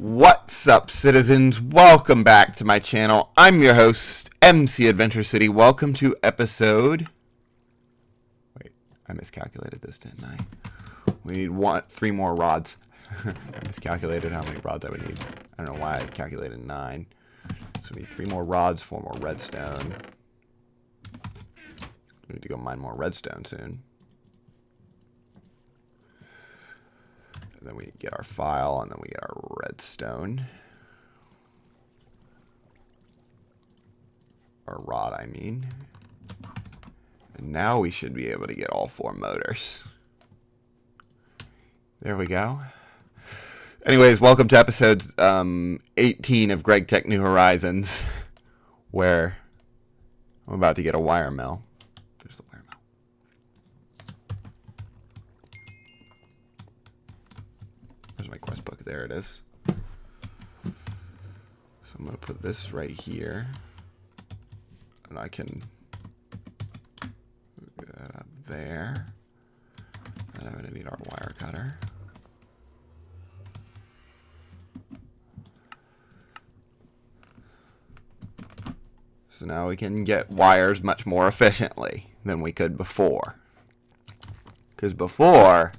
What's up, citizens? Welcome back to my channel. I'm your host, MC Adventure City. Welcome to episode... Wait, I miscalculated this, didn't I? We need three more rods. I miscalculated how many rods I would need. I don't know why I calculated 9. So we need 3 more rods, 4 more redstone. We need to go mine more redstone soon. And then we get our file, and then we get our redstone. Our rod, I mean. And now we should be able to get all 4 motors. There we go. Anyways, welcome to episode 18 of Greg Tech New Horizons, where I'm about to get a wire mill. There's the wire mill. Where's my quest book? There it is. So I'm going to put this right here. And I can move that up there. And I'm going to need our wire cutter. So now we can get wires much more efficiently than we could before. Because before,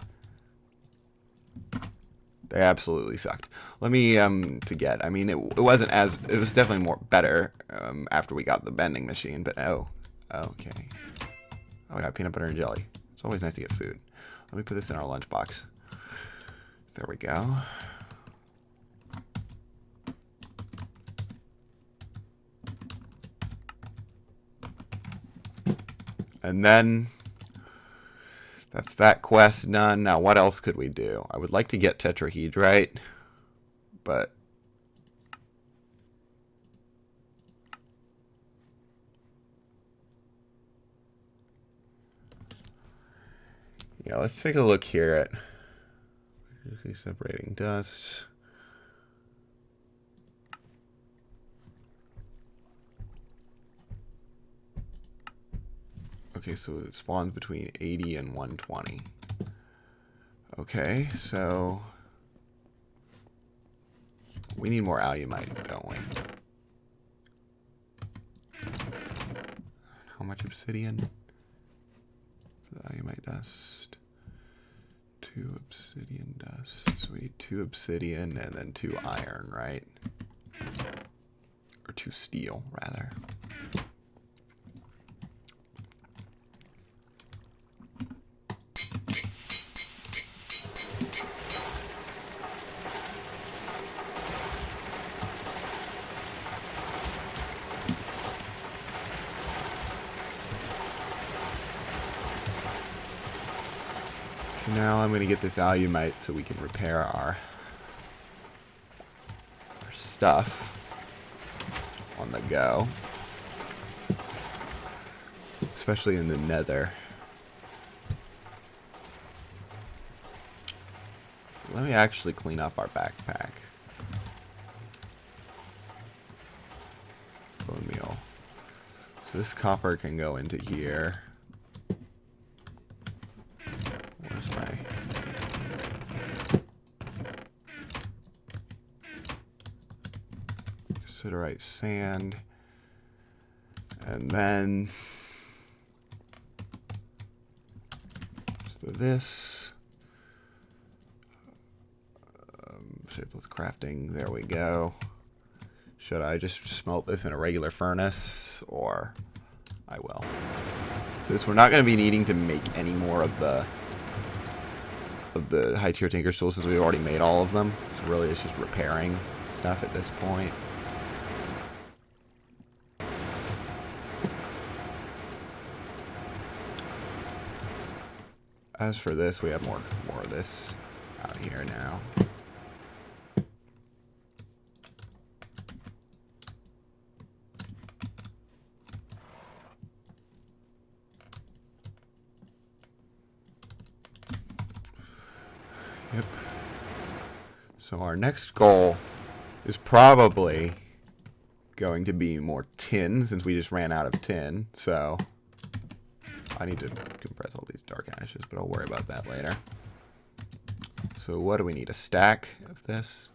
they absolutely sucked. Let me, I mean, it wasn't as, it was definitely better after we got the bending machine, but okay. Oh, we got peanut butter and jelly. It's always nice to get food. Let me put this in our lunchbox. There we go. And then, that's that quest done. Now, what else could we do? I would like to get tetrahedrite, but... yeah, let's take a look here at separating dust. Okay, so it spawns between 80 and 120. Okay, so we need more alumite, don't we? How much obsidian? For the alumite dust. 2 obsidian dust. So we need 2 obsidian and then 2 iron, right? Or 2 steel, rather. So now I'm going to get this alumite so we can repair our stuff on the go. Especially in the nether. Let me actually clean up our backpack. Bone meal. So this copper can go into here. Where's my... Siderite sand. And then... so this... shapeless crafting, there we go. Should I just smelt this in a regular furnace, or I will. Since we're not going to be needing to make any more of the high tier tinker tools since we've already made all of them. So really it's just repairing stuff at this point. As for this, we have more of this out here now. Yep. So our next goal is probably going to be more tin, since we just ran out of tin. So I need to compress all these dark ashes, but I'll worry about that later. So what do we need? A stack of this?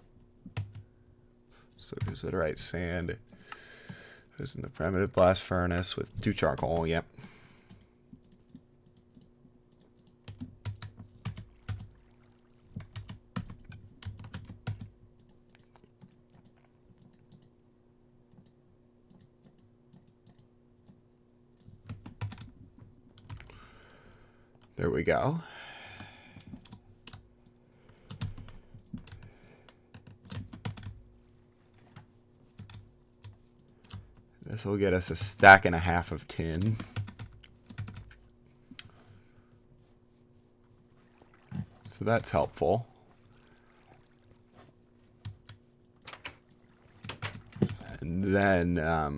So desiderite sand goes in the primitive blast furnace with 2 charcoal. Yep. There we go. This will get us a stack and a half of tin. So that's helpful. And then I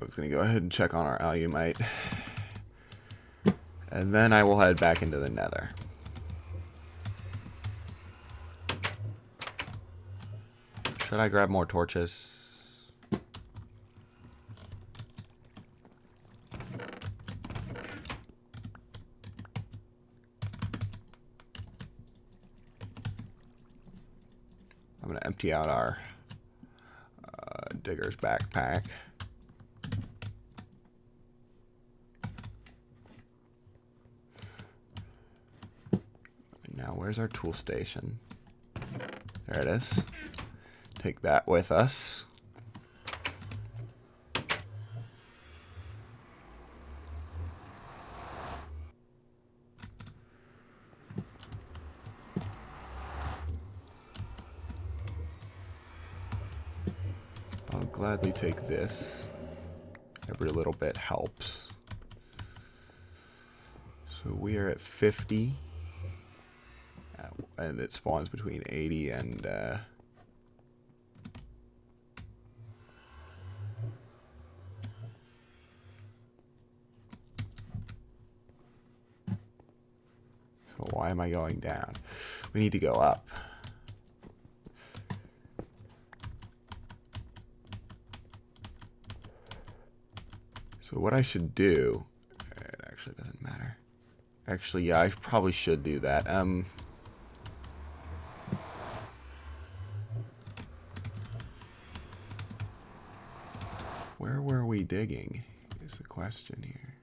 was going to go ahead and check on our alumite. And then I will head back into the nether. Should I grab more torches? I'm going to empty out our digger's backpack. Now, where's our tool station? There it is. Take that with us. I'll gladly take this. Every little bit helps. So we are at 50. And it spawns between 80 and... So why am I going down? We need to go up. So what I should do... It actually doesn't matter. Actually, yeah, I probably should do that. Where were we digging is the question here.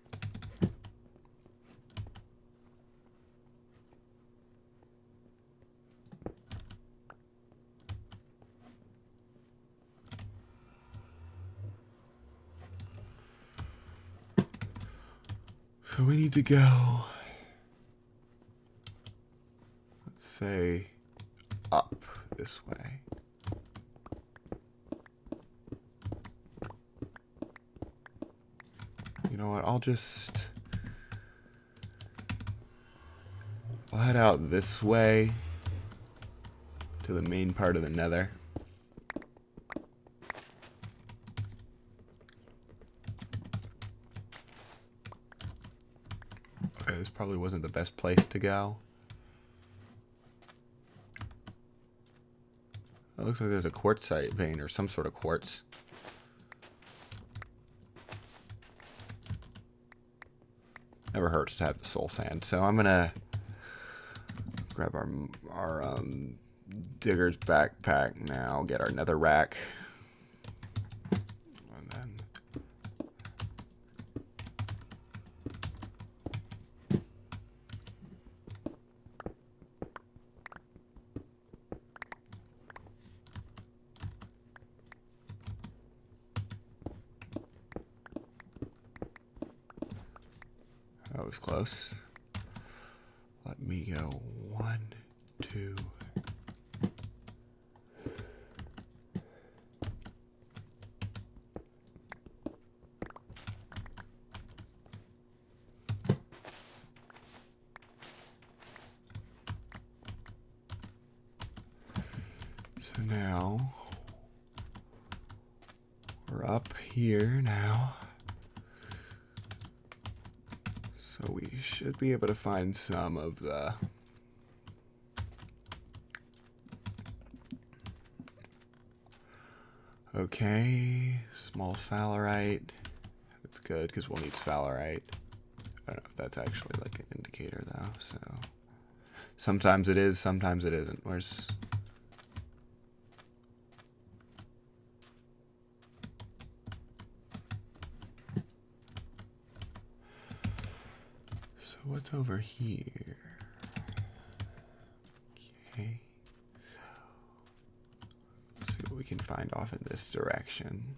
So we need to go, let's say, up this way. You know what, I'll head out this way to the main part of the nether. Okay, this probably wasn't the best place to go. It looks like there's a quartzite vein or some sort of quartz. Never hurts to have the soul sand. So I'm gonna grab our digger's backpack now. Get our nether rack. And then that was close. Let me go 1, 2. So now we're up here now. So we should be able to find some of the okay, small sphalerite. That's good because we'll need sphalerite. I don't know if that's actually like an indicator though, so sometimes it is, sometimes it isn't. Where's... So what's over here? Okay, so let's see what we can find off in this direction.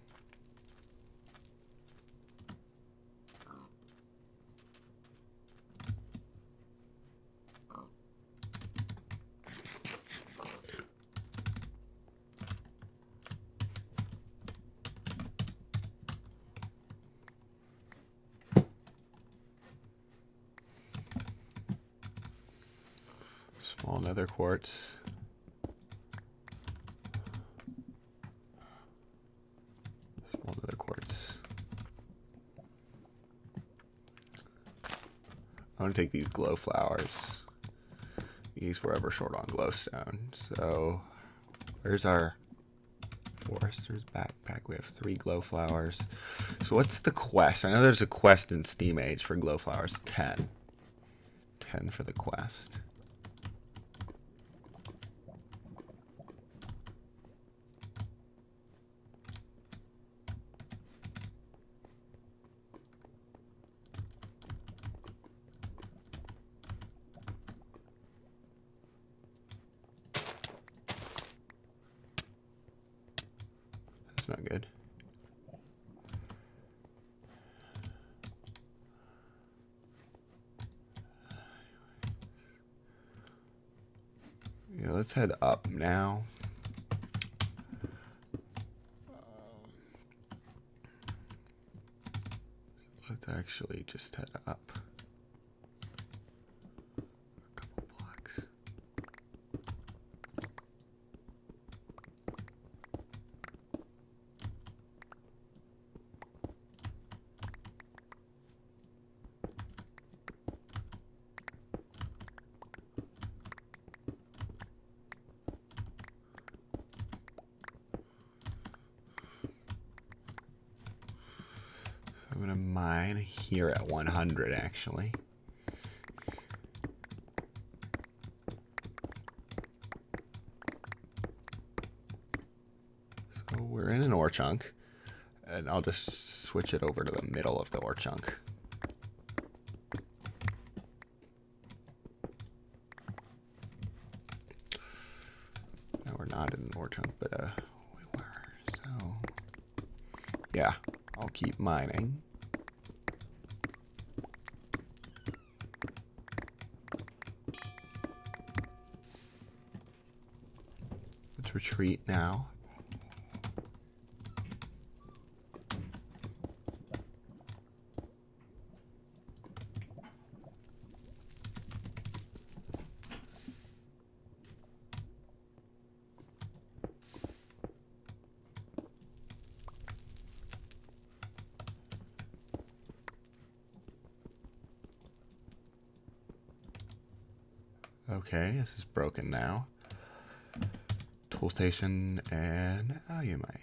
Small nether quartz. Small nether quartz. I want to take these glow flowers. These forever short on glowstone. So where's our forester's backpack? We have 3 glow flowers. So what's the quest? I know there's a quest in Steam Age for glow flowers. 10. 10 for the quest. Not good. Yeah, let's head up now. Let's actually just head up. A couple blocks. I'm gonna mine here at 100 actually. So we're in an ore chunk, and I'll just switch it over to the middle of the ore chunk. No, we're not in an ore chunk, but we were. So yeah, I'll keep mining. Let's retreat now. Okay, this is broken now. Tool station and alumite.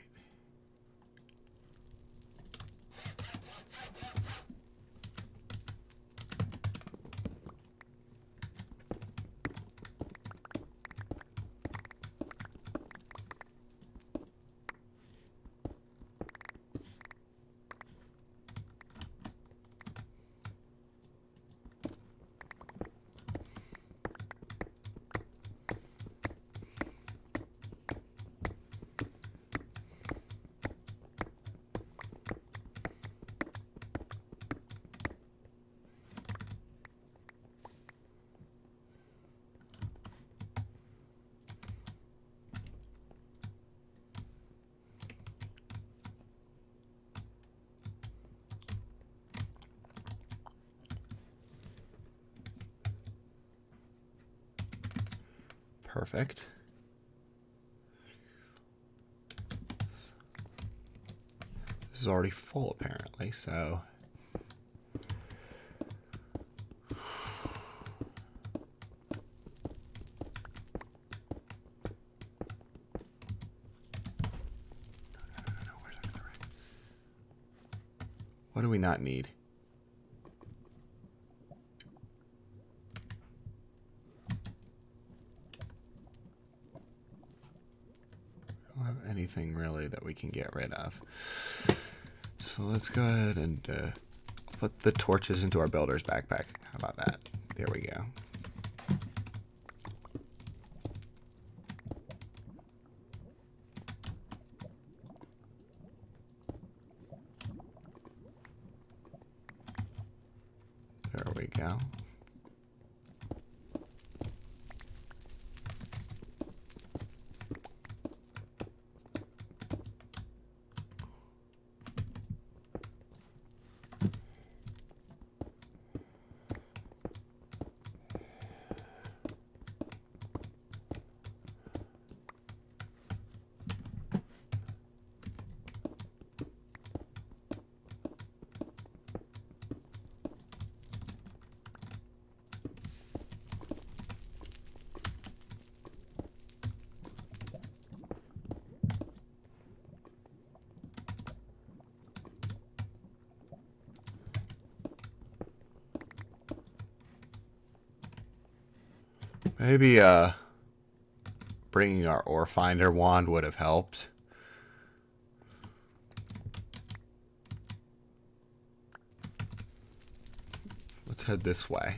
Perfect. This is already full apparently, so what do we not need? anything really that we can get rid of. So let's go ahead and put the torches into our builder's backpack. How about that? There we go. There we go. Maybe bringing our ore finder wand would have helped. Let's head this way.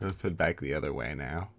Let's head back the other way now.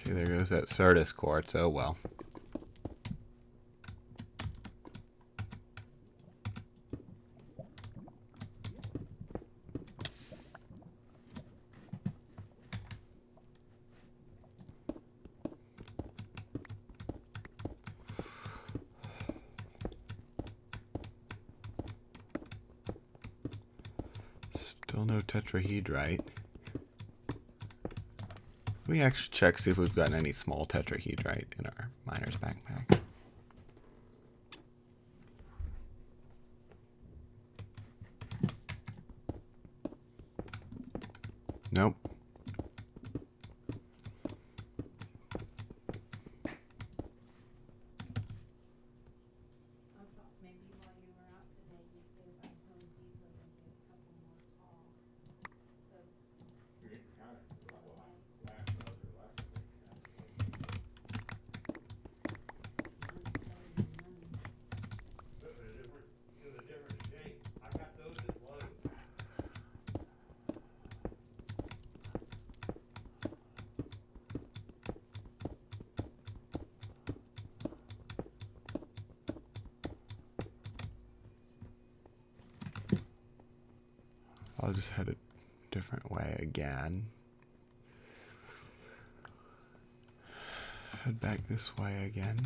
Okay, there goes that Certus quartz. Oh well. Still no tetrahedrite. Let me actually check, see if we've gotten any small tetrahedrite in our miner's backpack. Nope. I'll just head a different way again. Head back this way again.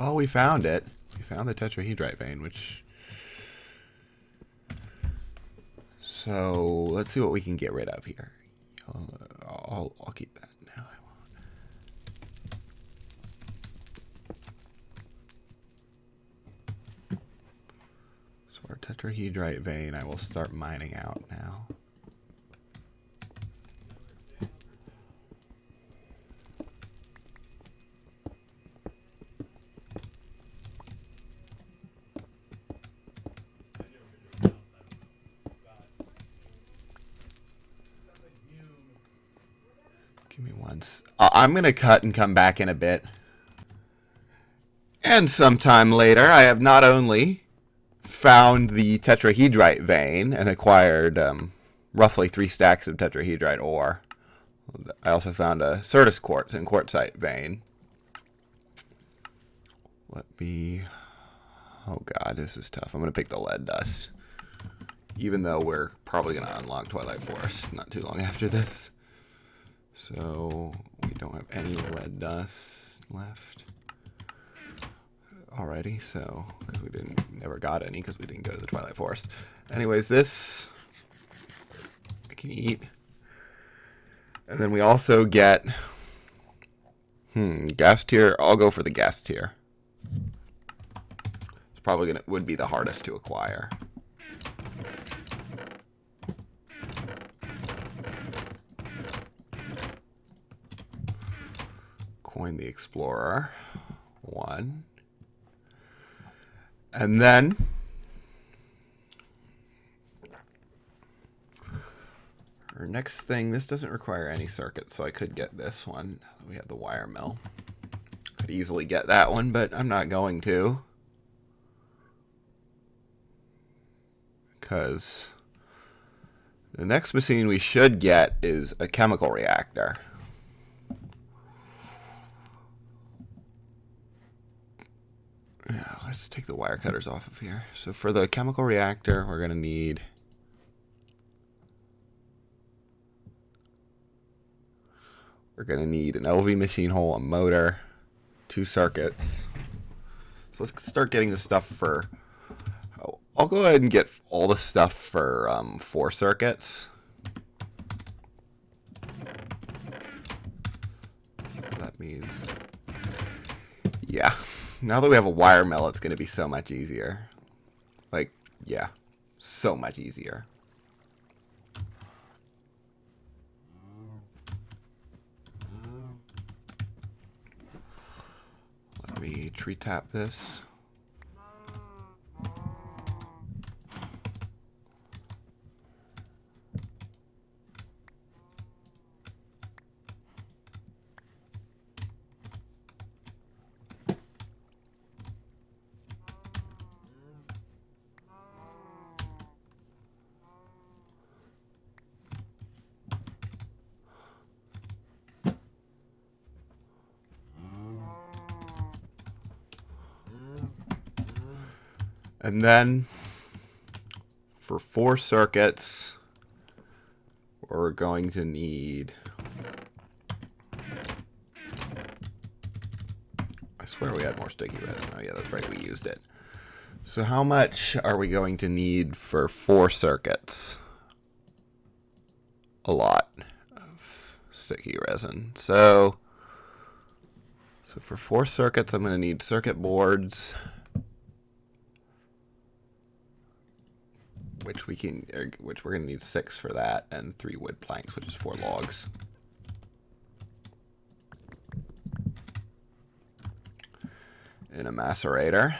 Oh, we found it. We found the tetrahedrite vein, which... So, let's see what we can get rid of here. I'll keep that. No, I won't. So our tetrahedrite vein, I will start mining out now. Give me once. I'm going to cut and come back in a bit. And sometime later, I have not only found the tetrahedrite vein and acquired roughly 3 stacks of tetrahedrite ore. I also found a Certus quartz and quartzite vein. Let me... Oh god, this is tough. I'm going to pick the lead dust. Even though we're probably going to unlock Twilight Forest not too long after this. So, we don't have any lead dust left already, so, because we never got any because we didn't go to the Twilight Forest. Anyways, this I can eat. And then we also get, gas tier. I'll go for the gas tier. It's probably would be the hardest to acquire. Coin the Explorer. 1. And then our next thing, this doesn't require any circuits, so I could get this one. We have the Wiremill. Could easily get that one, but I'm not going to. Because the next machine we should get is a chemical reactor. Yeah, let's take the wire cutters off of here. So for the chemical reactor, we're going to need an LV machine hole, a motor, 2 circuits. So let's start getting the stuff for... I'll go ahead and get all the stuff for 4 circuits. So that means... Yeah. Now that we have a wire mill, it's going to be so much easier. Like, yeah, so much easier. Let me tree tap this. And then for 4 circuits, we're going to need... I swear we had more sticky resin. Oh yeah, that's right, we used it. So how much are we going to need for 4 circuits? A lot of sticky resin. So for 4 circuits, I'm going to need circuit boards, which we're going to need 6 for that, and 3 wood planks, which is 4 logs. In a macerator.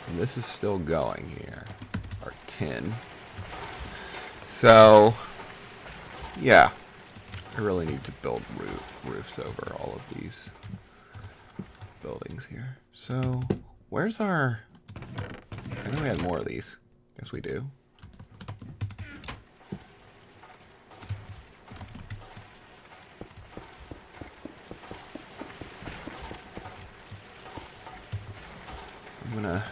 And this is still going here. Our tin. So, yeah. I really need to build roofs over all of these buildings here. So, where's our... I know we had more of these. Yes, we do. I'm gonna...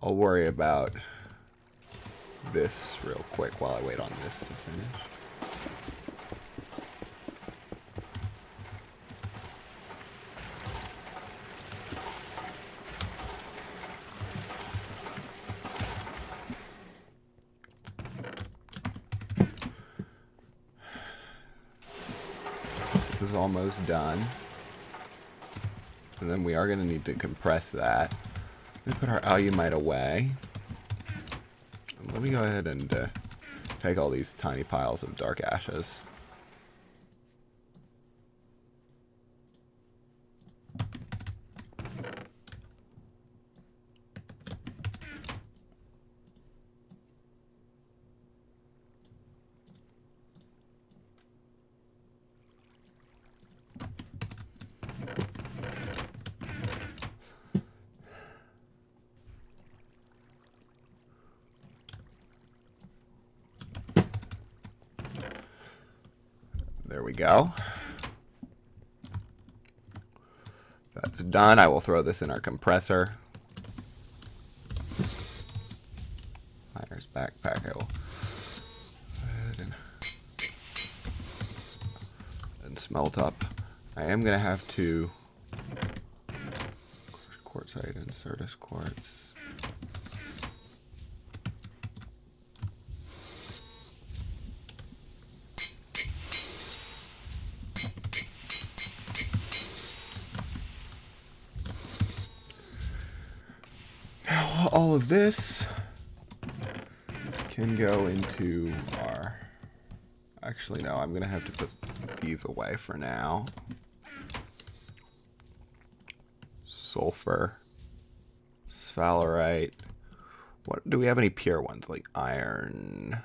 I'll worry about this real quick while I wait on this to finish. This is almost done. And then we are going to need to compress that. Let me put our alumite away. And let me go ahead and take all these tiny piles of dark ashes. There we go. That's done. I will throw this in our compressor. Miner's backpack. I will go ahead and smelt up. I am going to have to quartzite and Certus quartz. All of this can go into our... Actually, no, I'm going to have to put these away for now. Sulfur. Sphalerite. What do we have any pure ones like iron?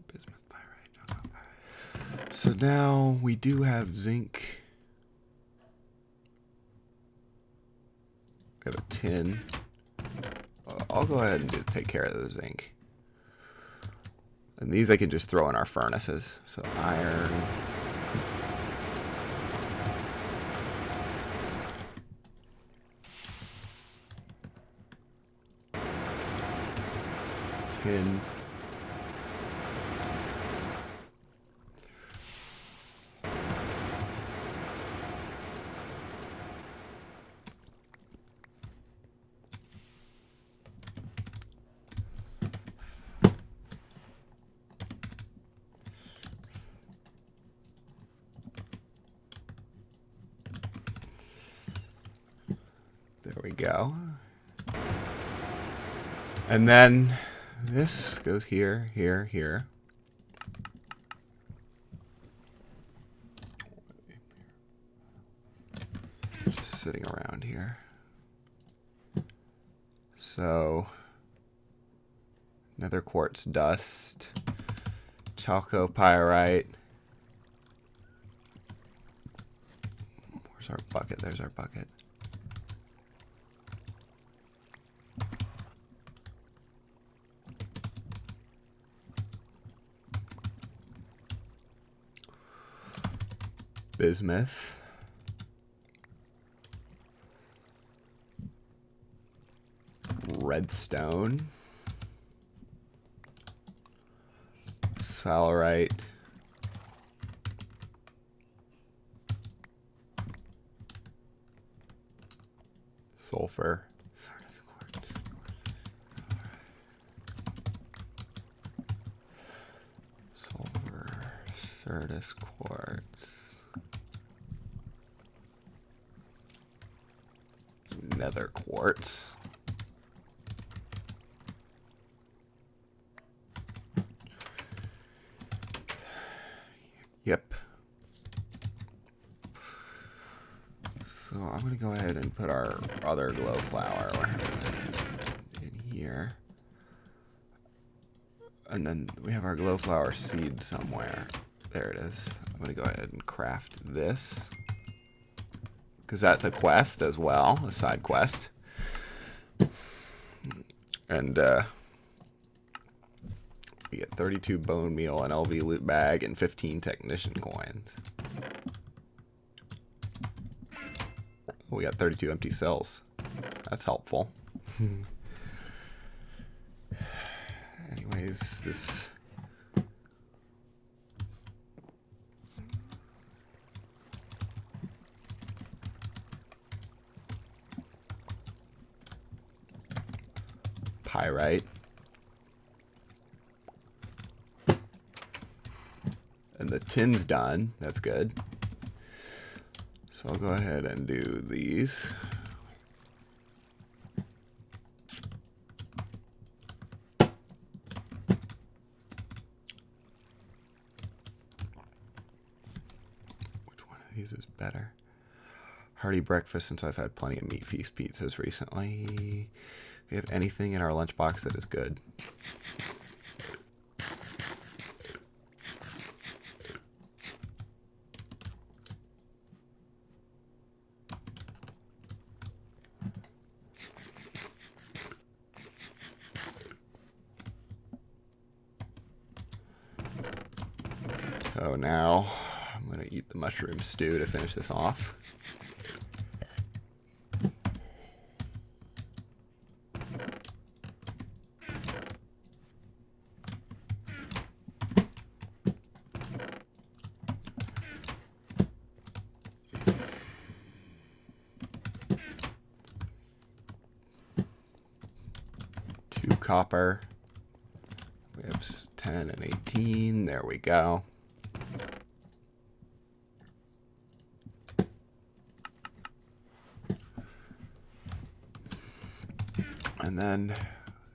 Bismuth pyrite. So now we do have zinc. We have a tin. I'll go ahead and take care of the zinc. And these I can just throw in our furnaces. So iron. Tin. There we go. And then this goes here, here, here. Just sitting around here. So, nether quartz dust, chalcopyrite. Where's our bucket? There's our bucket. Bismuth. Redstone. Sphalerite. Sulfur. Sulfur. Certus quartz. Nether quartz. Yep. So I'm going to go ahead and put our other glow flower in here. And then we have our glow flower seed somewhere. There it is. I'm going to go ahead and craft this. Because that's a quest as well, a side quest. And we get 32 bone meal, an LV loot bag, and 15 technician coins. We got 32 empty cells. That's helpful. is this? Pyrite. And the tin's done. That's good. So I'll go ahead and do these. Which one of these is better? Hearty breakfast, since I've had plenty of meat feast pizzas recently. Do we have anything in our lunchbox that is good? So now I'm going to eat the mushroom stew to finish this off. Copper. We have 10 and 18. There we go. And then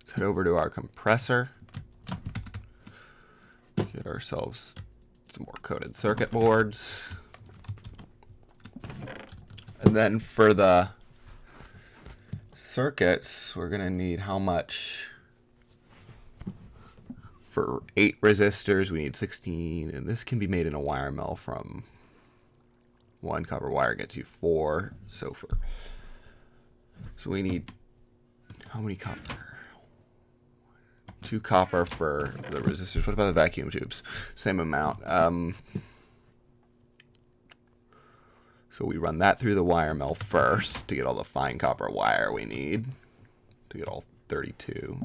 let's head over to our compressor. Get ourselves some more coated circuit boards. And then for the circuits, we're going to need how much? For 8 resistors, we need 16, and this can be made in a wire mill. From 1 copper wire gets you 4. So we need how many copper? 2 copper for the resistors. What about the vacuum tubes? Same amount. So we run that through the wire mill first to get all the fine copper wire we need to get all 32.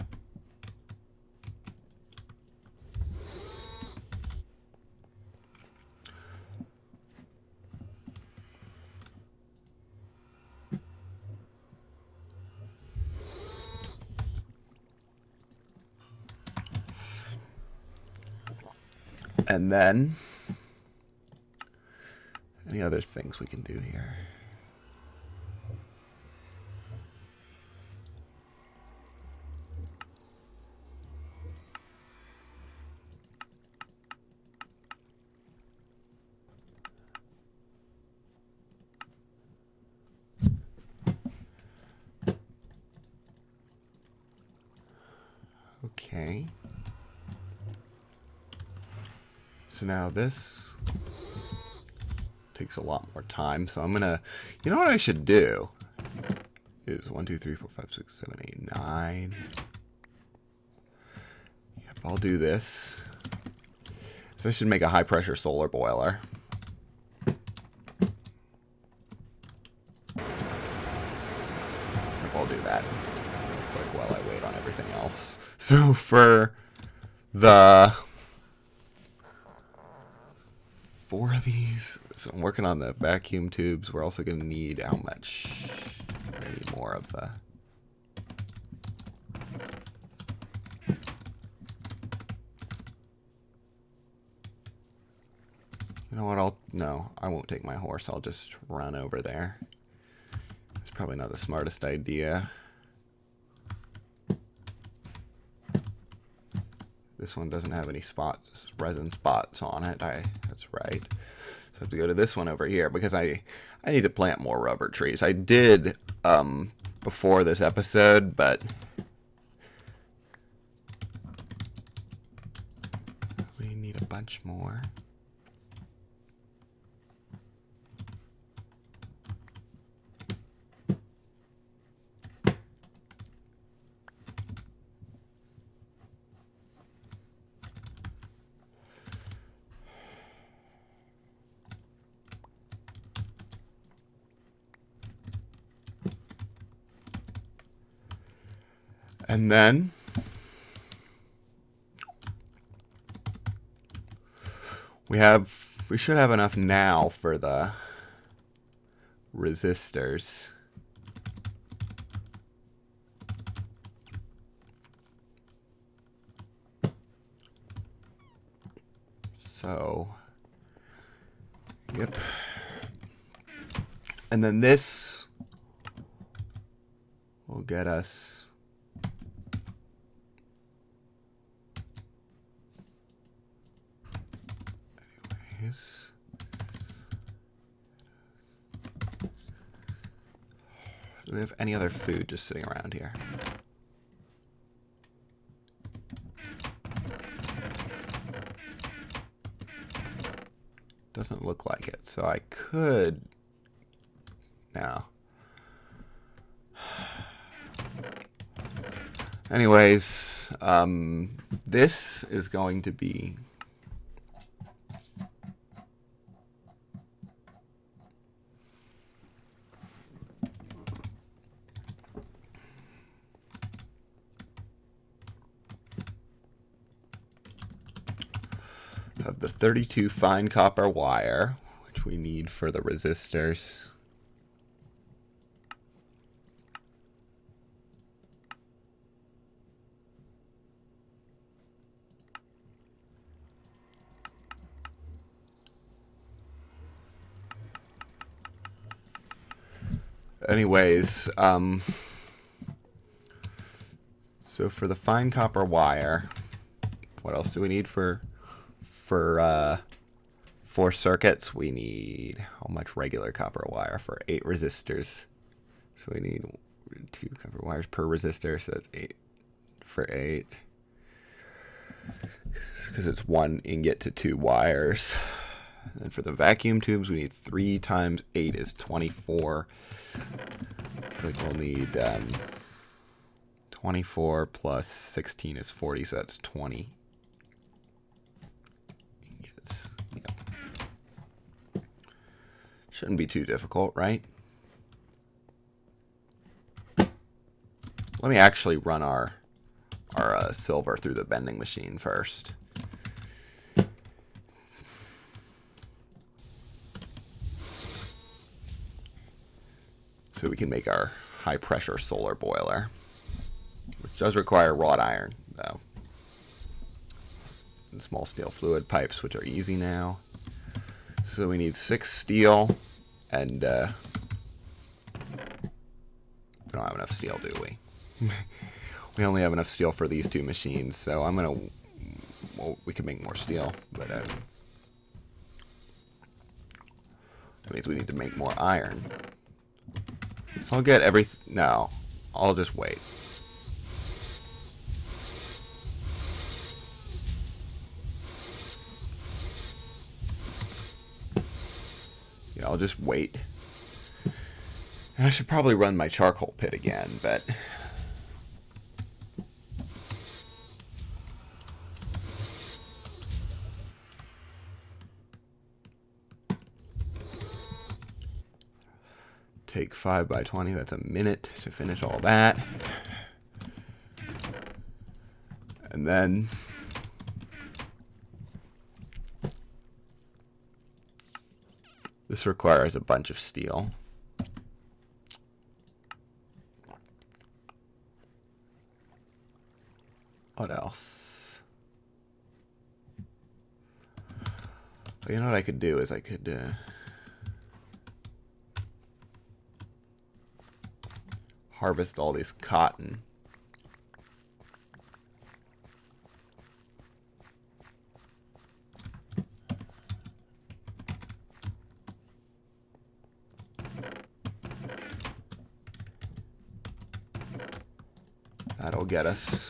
And then, any other things we can do here? Okay. So now this takes a lot more time, so I'm gonna, you know what I should do is 1, 2, 3, 4, 5, 6, 7, 8, 9. Yep, I'll do this. So I should make a high pressure solar boiler. Yep, I'll do that real quick while I wait on everything else. So for the 4 of these. So I'm working on the vacuum tubes. We're also going to need how much? I need more of the. You know what? No, I won't take my horse. I'll just run over there. It's probably not the smartest idea. This one doesn't have any spots, resin spots on it. That's right. So I have to go to this one over here because I need to plant more rubber trees. I did before this episode, but we need a bunch more. And then we should have enough now for the resistors. So, yep. And then this will get us anyways. Do we have any other food just sitting around here? Doesn't look like it, so I could now. Anyways, this is going to be of the 32 fine copper wire, which we need for the resistors. Anyways, so for the fine copper wire, what else do we need for 4 circuits? We need how much regular copper wire for 8 resistors? So we need 2 copper wires per resistor, so that's 8 for 8. Because it's 1 ingot to 2 wires. And then for the vacuum tubes, we need 3 times 8 is 24. I think we'll need 24 plus 16 is 40, so that's 20. Yes. Yep. Shouldn't be too difficult, right? Let me actually run our silver through the bending machine first. So we can make our high pressure solar boiler, which does require wrought iron though, and small steel fluid pipes, which are easy now. So we need 6 steel, and we don't have enough steel, do we? We only have enough steel for these 2 machines, so I'm gonna, well, we can make more steel, but that means we need to make more iron. So I'll get no, I'll just wait. Yeah, I'll just wait. And I should probably run my charcoal pit again, but take 5 by 20, that's a minute to finish all that. And then this requires a bunch of steel. What else? Well, you know what I could do is I could harvest all this cotton. That'll get us.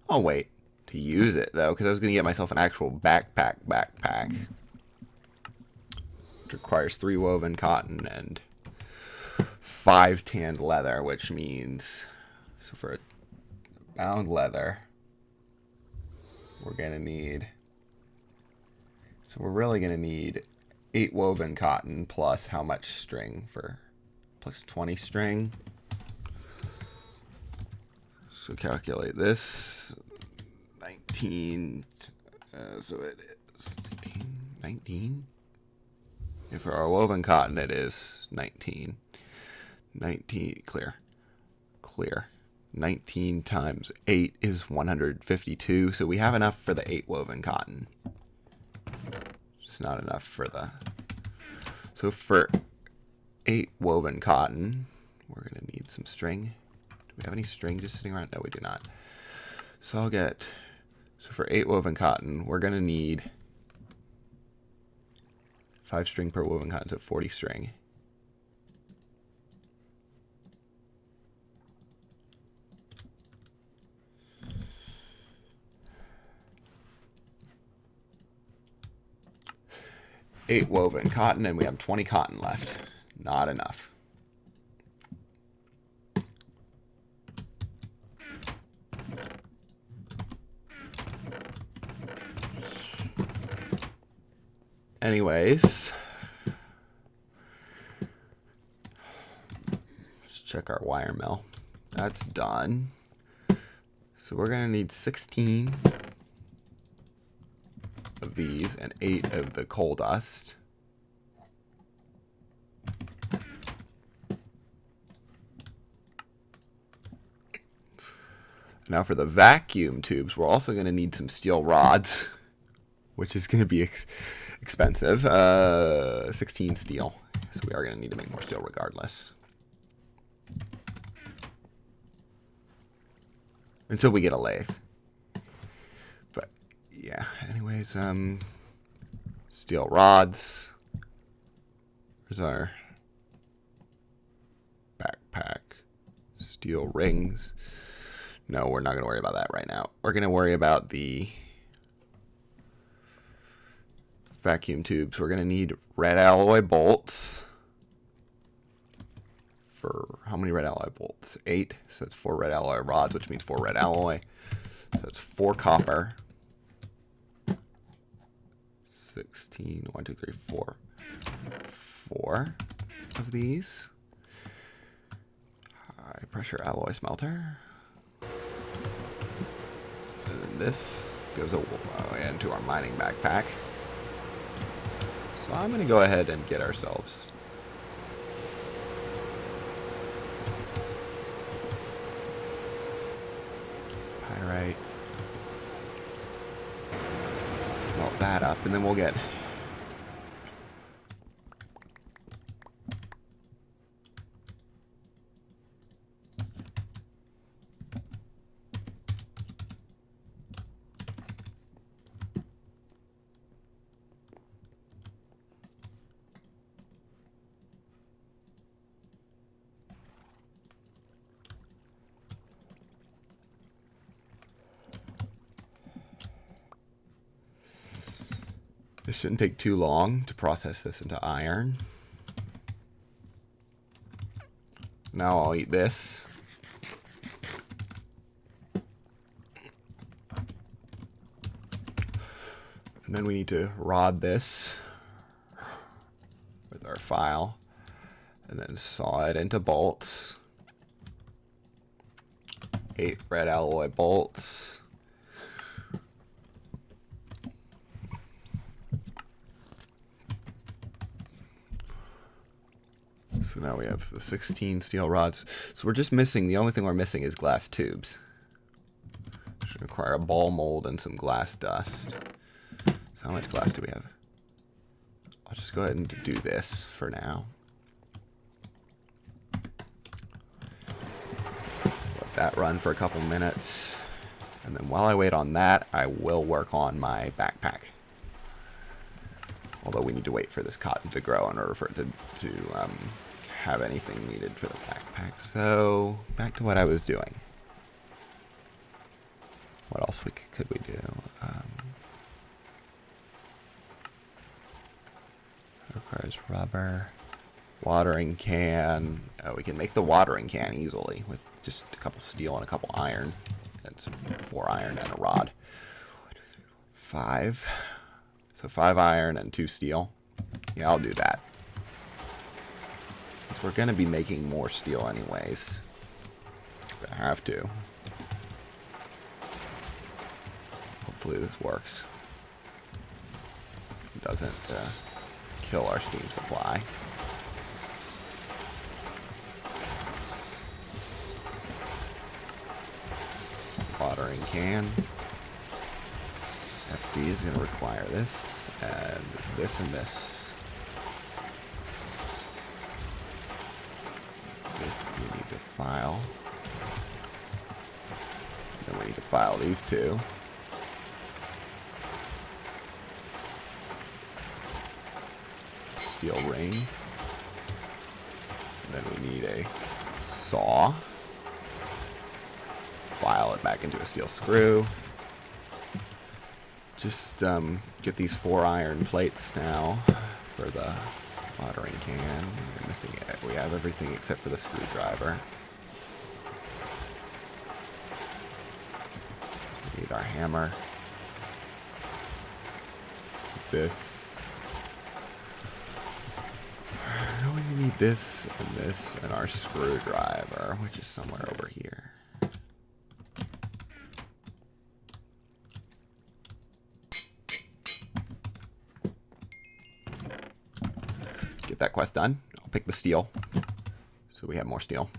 I'll wait to use it though, because I was going to get myself an actual backpack, which requires 3 woven cotton and 5 tanned leather, which means, so for a bound leather, we're gonna need, so we're really gonna need 8 woven cotton plus how much string for, plus 20 string. So calculate this, 19, so it is 19? If for our woven cotton, it is 19. 19, clear. Clear. 19 times 8 is 152, so we have enough for the 8 woven cotton. Just not enough for the... So for 8 woven cotton, we're going to need some string. Do we have any string just sitting around? No, we do not. So I'll get... So for 8 woven cotton, we're going to need 5 string per woven cotton, so 40 string. Eight woven cotton, and we have 20 cotton left. Not enough. Anyways, let's check our wire mill. That's done. So we're gonna need 16 of these and 8 of the coal dust. Now for the vacuum tubes, we're also going to need some steel rods, which is going to be expensive. 16 steel, so we are going to need to make more steel regardless. Until we get a lathe. But yeah, anyways, steel rods. There's our backpack. Steel rings. No, we're not going to worry about that right now. We're going to worry about the vacuum tubes. We're going to need red alloy bolts. For how many red alloy bolts? 8. So that's 4 red alloy rods, which means 4 red alloy. So that's 4 copper. 16. 1, 2, 3, 4. 4 of these. High pressure alloy smelter. And then this goes into our mining backpack. So I'm going to go ahead and get ourselves pyrite. Smelt that up, and then we'll get This shouldn't take too long to process this into iron. Now I'll eat this. And then we need to rod this with our file and then saw it into bolts. 8 red alloy bolts. So now we have the 16 steel rods. So we're just missing, the only thing we're missing is glass tubes. Should require a ball mold and some glass dust. So how much glass do we have? I'll just go ahead and do this for now. Let that run for a couple minutes. And then while I wait on that, I will work on my backpack. Although we need to wait for this cotton to grow in order for it to have anything needed for the backpack. So back to what I was doing. What else could we do? Requires rubber, watering can. We can make the watering can easily with just a couple steel and a couple iron, and some 4 iron and a rod. 5. So 5 iron and 2 steel. Yeah, I'll do that. Since we're going to be making more steel anyways. I have to. Hopefully this works. doesn't kill our steam supply. Watering can. FD is going to require this, and this, and this. If we need to file. Then we need to file these two. Steel ring. And then we need a saw. File it back into a steel screw. Just get these 4 iron plates now for the watering can. We're missing it. We have everything except for the screwdriver. We need our hammer. This. We only need this and our screwdriver, which is somewhere over here. Get that quest done. I'll pick the steel, so we have more steel.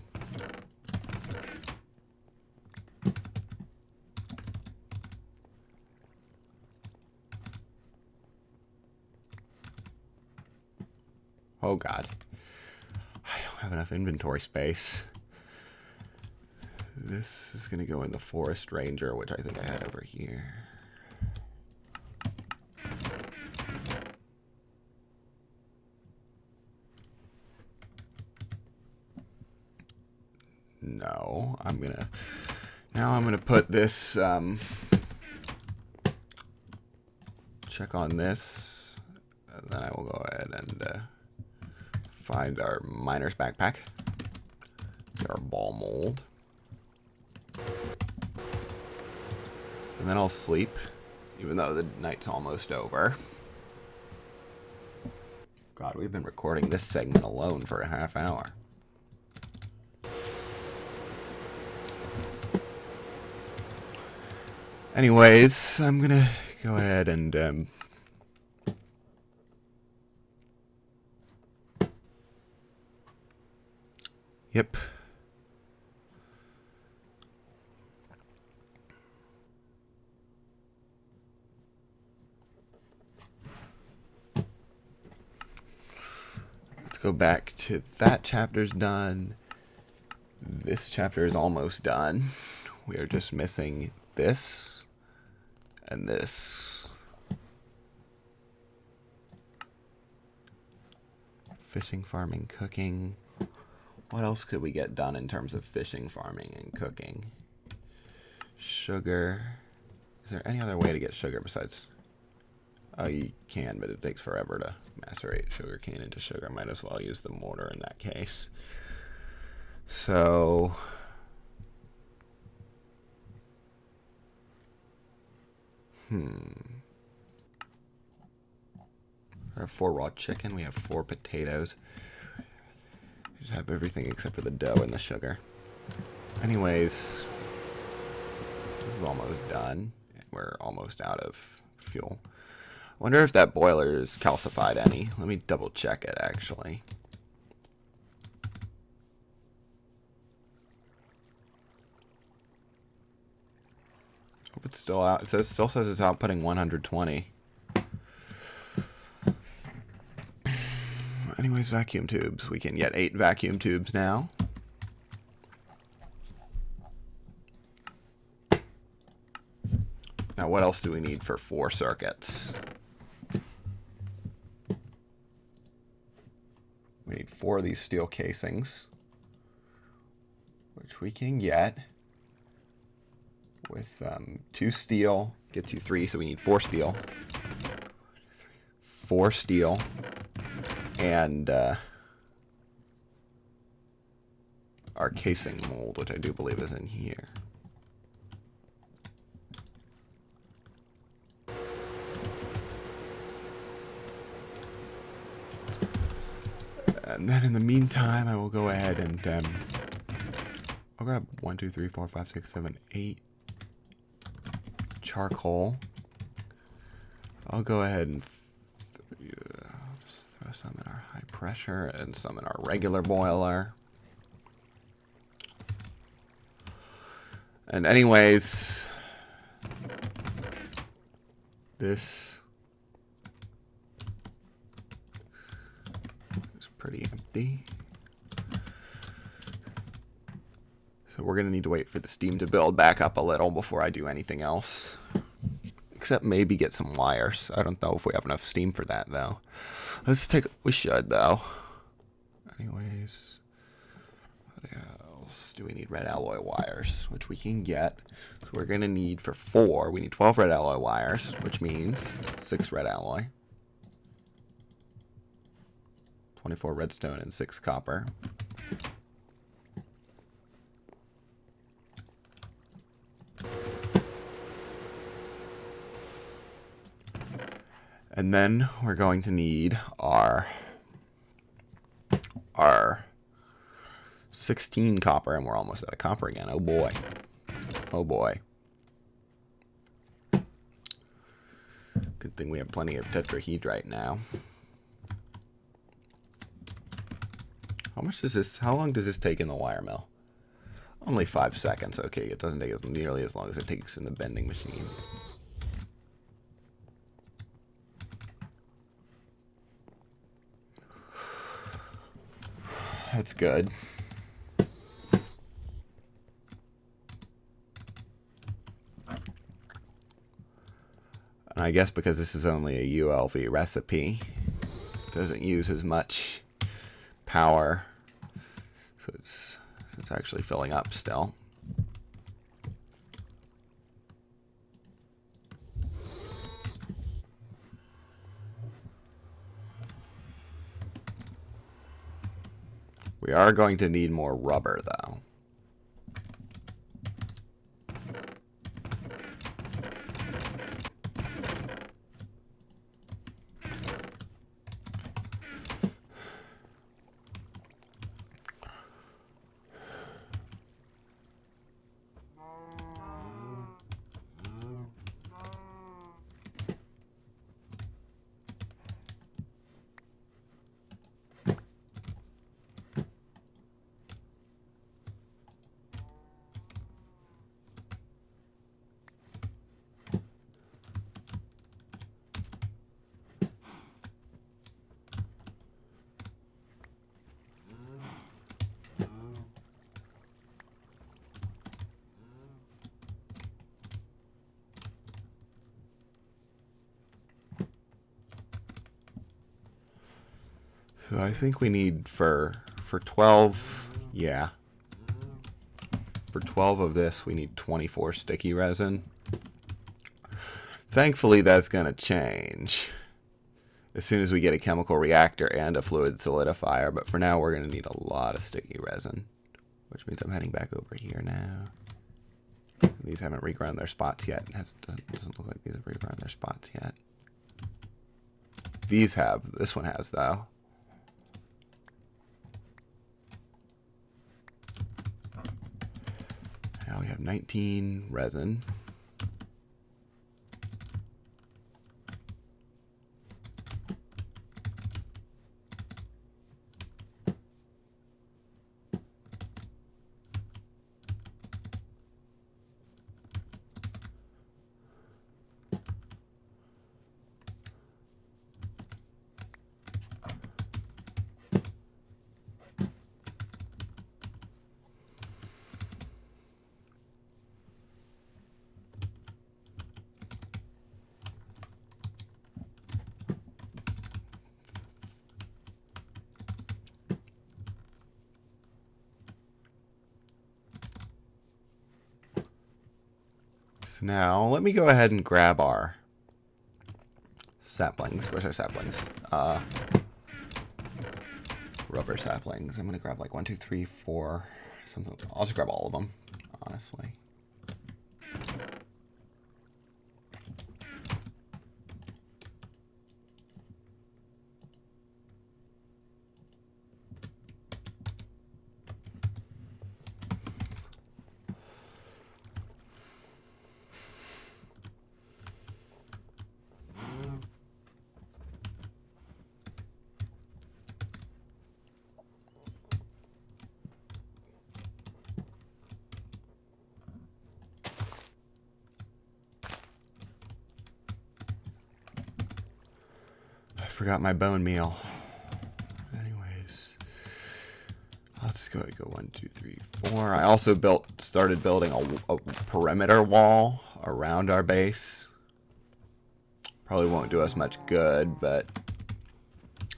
Oh god. I don't have enough inventory space. This is going to go in the Forest Ranger, which I think I had over here. No, I'm gonna put this, check on this, and then I will go ahead and find our miner's backpack, get our ball mold, and then I'll sleep, even though the night's almost over. God, we've been recording this segment alone for a half hour. Anyways, I'm gonna go ahead and yep. Let's go back to that chapter's done. This chapter is almost done. We are just missing this. And this. Fishing, farming, cooking. What else could we get done in terms of fishing, farming, and cooking? Sugar. Is there any other way to get sugar besides... Oh, you can, but it takes forever to macerate sugar cane into sugar. Might as well use the mortar in that case. So... We have 4 raw chicken. We have 4 potatoes. We just have everything except for the dough and the sugar. Anyways, this is almost done. We're almost out of fuel. I wonder if that boiler is calcified any. Let me double check it, actually. Hope it's still out. It still says it's outputting 120. Anyways, vacuum tubes. We can get 8 vacuum tubes now. Now, what else do we need for 4 circuits? We need 4 of these steel casings, which we can get with 2 steel. Gets you 3, so we need 4 steel. 4 steel. And our casing mold, which I do believe is in here. And then in the meantime, I will go ahead and I'll grab 1, 2, 3, 4, 5, 6, 7, 8 charcoal. I'll go ahead and pressure and some in our regular boiler. And anyways, this is pretty empty. So we're going to need to wait for the steam to build back up a little before I do anything else. Except maybe get some wires. I don't know if we have enough steam for that, though. We should, though. Anyways, what else do we need? Red alloy wires, which we can get. So we're going to need, for 4, we need 12 red alloy wires, which means 6 red alloy, 24 redstone, and 6 copper. And then we're going to need our 16 copper, and we're almost out of copper again. Oh boy. Oh boy. Good thing we have plenty of tetrahedrite now. How long does this take in the wire mill? Only 5 seconds. Okay, it doesn't take nearly as long as it takes in the bending machine. That's good. And I guess because this is only a ULV recipe, it doesn't use as much power. So it's actually filling up still. We are going to need more rubber, though. So I think we need for 12, yeah. For 12 of this, we need 24 sticky resin. Thankfully, that's going to change as soon as we get a chemical reactor and a fluid solidifier. But for now, we're going to need a lot of sticky resin, which means I'm heading back over here now. These haven't regrown their spots yet. Doesn't look like these have regrown their spots yet. These have. This one has, though. Now we have 19 resin. So now, let me go ahead and grab our saplings. Where's our saplings? Rubber saplings. I'm going to grab like 1, 2, 3, 4, something. I'll just grab all of them, honestly. forgot my bone meal. Anyways, I'll just go ahead and go 1, 2, 3, 4. I also started building a perimeter wall around our base. Probably won't do us much good, but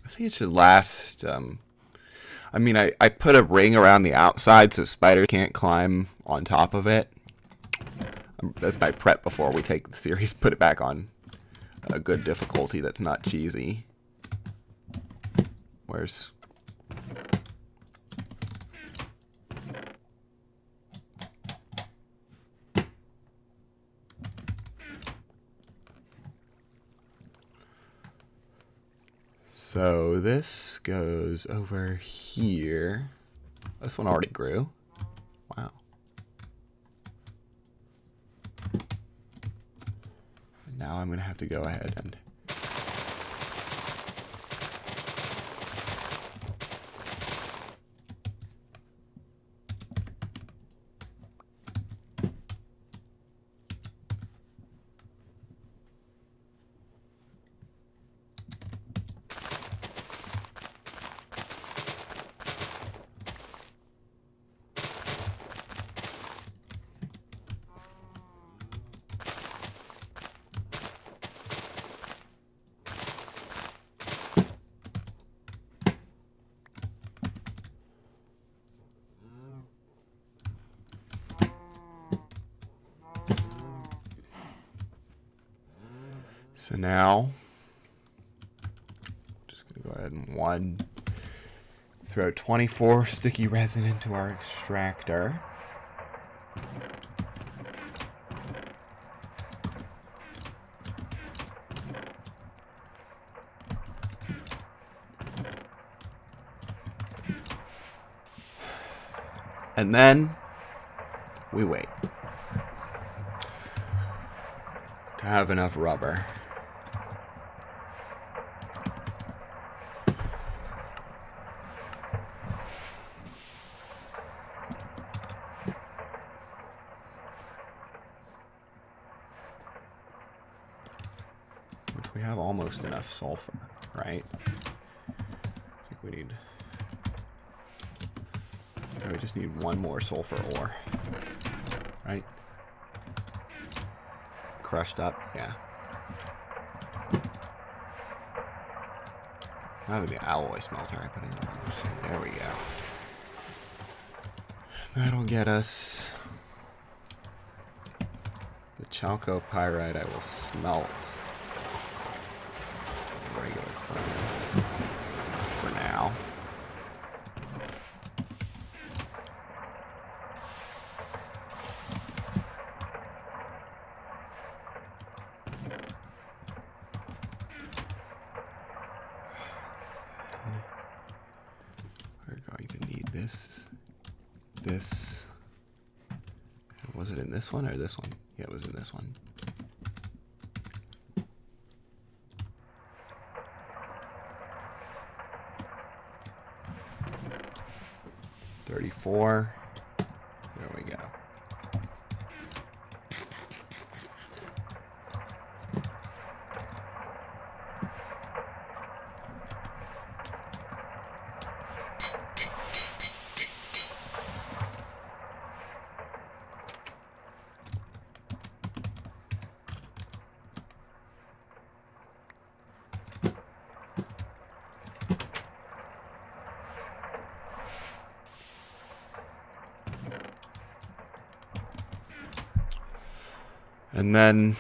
I think it should last. I mean, I put a ring around the outside so spiders can't climb on top of it. That's my prep before we take the series. Put it back on a good difficulty that's not cheesy. Where's... So this goes over here. This one already grew. Wow. Now I'm going to have to go ahead and... So now, just going to go ahead and throw 24 sticky resin into our extractor. And then we wait to have enough rubber. We have almost enough sulfur, right? I think we need... we just need one more sulfur ore, right? Crushed up, yeah. Out of the alloy smelter I put in there. There we go. That'll get us the chalcopyrite I will smelt. Regular furnace for now. We're going to need this. Was it in this one or this one? Yeah, it was in this one. 34. There we go. And then,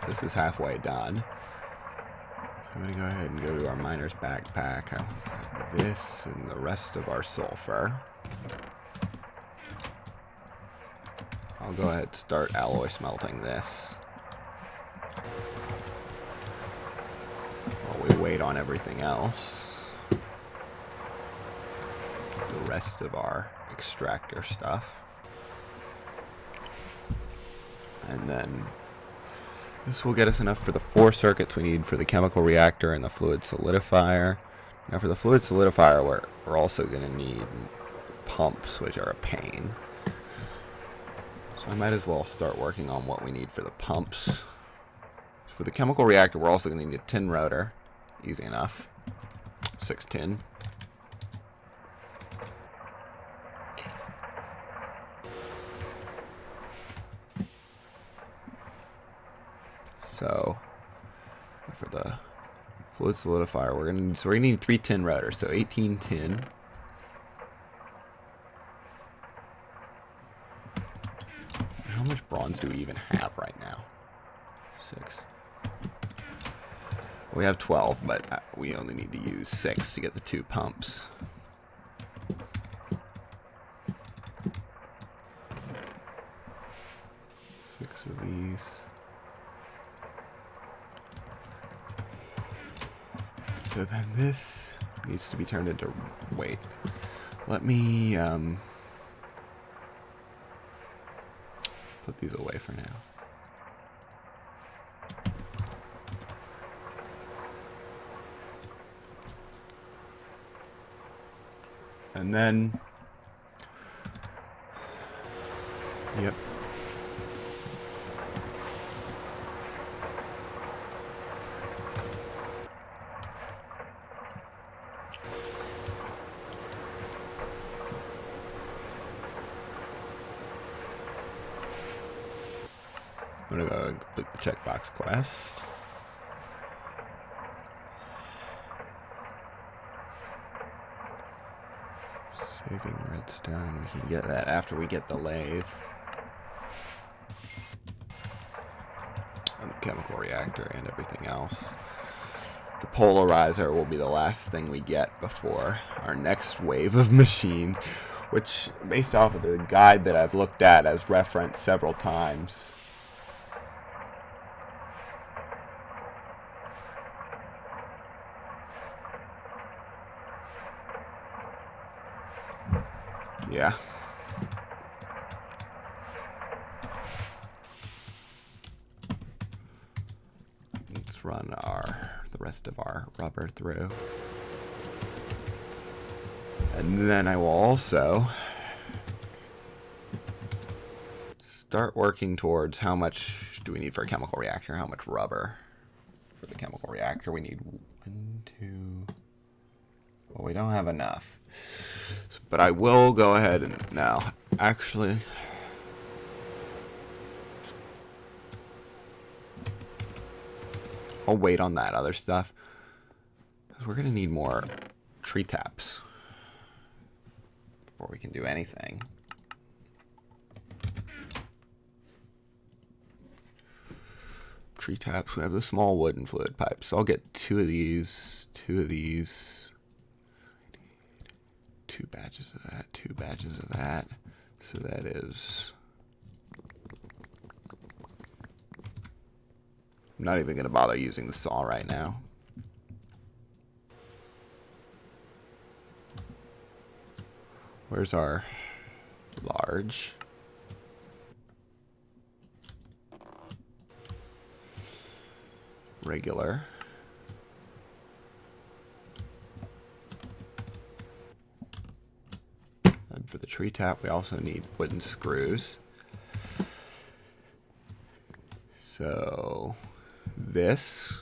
this is halfway done. So I'm going to go ahead and go to our miner's backpack. this and the rest of our sulfur. I'll go ahead and start alloy smelting this while we wait on everything else. The rest of our extractor stuff. And then this will get us enough for the 4 circuits we need for the chemical reactor and the fluid solidifier. Now for the fluid solidifier, we're also going to need pumps, which are a pain. So I might as well start working on what we need for the pumps. For the chemical reactor, we're also going to need a tin rotor. Easy enough. 6 tin. So for the fluid solidifier, we're gonna need 3 tin rotors, so 18 tin. How much bronze do we even have right now? 6. We have 12, but we only need to use 6 to get the 2 pumps. Six of these. So then this needs to be turned into, wait, let me put these away for now. And then, yep. I'm gonna go complete the checkbox quest. Saving redstone, we can get that after we get the lathe. And the chemical reactor and everything else. The polarizer will be the last thing we get before our next wave of machines, which, based off of the guide that I've looked at as referenced several times, yeah. Let's run the rest of our rubber through. And then I will also start working towards how much do we need for a chemical reactor, how much rubber for the chemical reactor. We need 1, 2, well, we don't have enough. But I will go ahead and now, actually, I'll wait on that other stuff, because we're going to need more tree taps before we can do anything. Tree taps, we have the small wooden fluid pipes, so I'll get 2 of these, 2 of these. 2 batches of that, 2 batches of that. So that is, I'm not even going to bother using the saw right now. Where's our large? Regular. And for the tree tap, we also need wooden screws. So this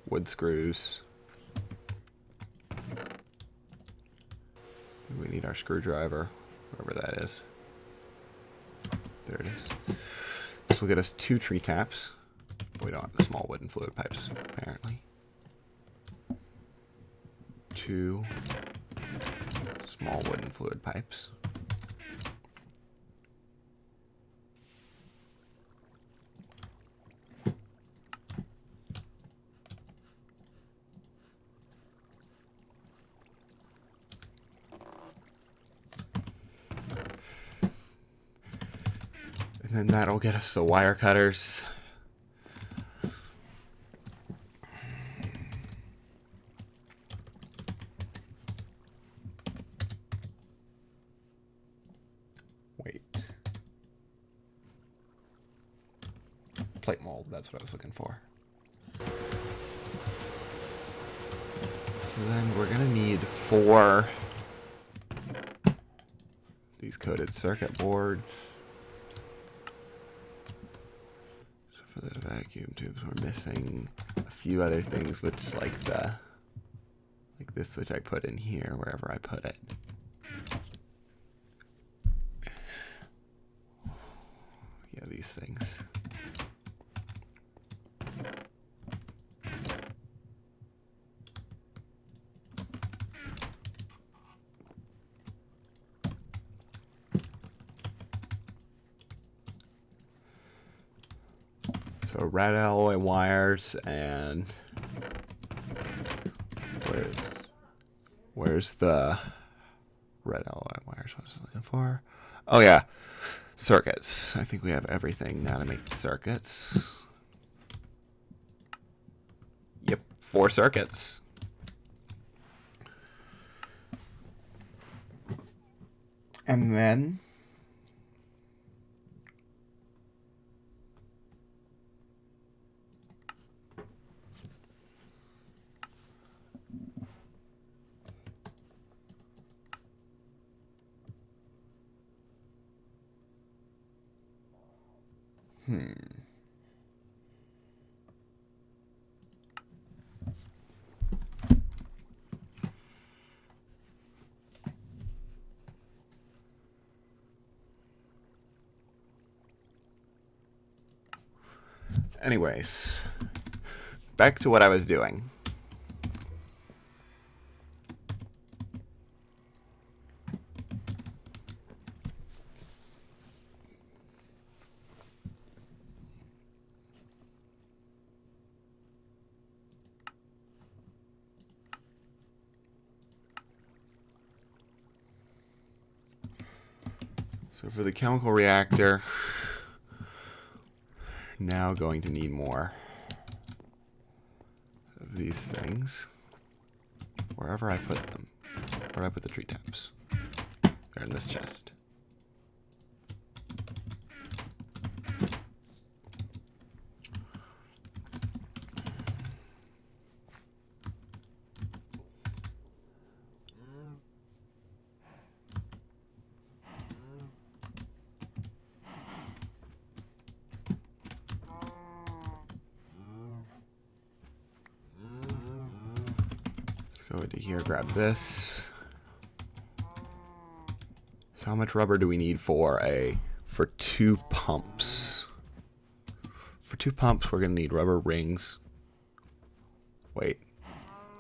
wood screws. We need our screwdriver, wherever that is. There it is. This will get us 2 tree taps. We don't have the small wooden fluid pipes, apparently. 2 small wooden fluid pipes. And then that'll get us the wire cutters. Wait. Plate mold, that's what I was looking for. So then we're gonna need 4 these coated circuit boards. So for the vacuum tubes, we're missing a few other things, which like this, which I put in here wherever I put it. Yeah, these things. So red alloy wires and where's the red alloy wires? What was I looking for? Oh yeah, circuits. I think we have everything now to make circuits. Yep, 4 circuits. And then anyways, back to what I was doing. So for the chemical reactor, now going to need more of these things. Wherever I put them. Where I put the tree taps. They're in this chest. Go into here, grab this. So how much rubber do we need for 2 pumps? For 2 pumps, we're gonna need rubber rings. Wait,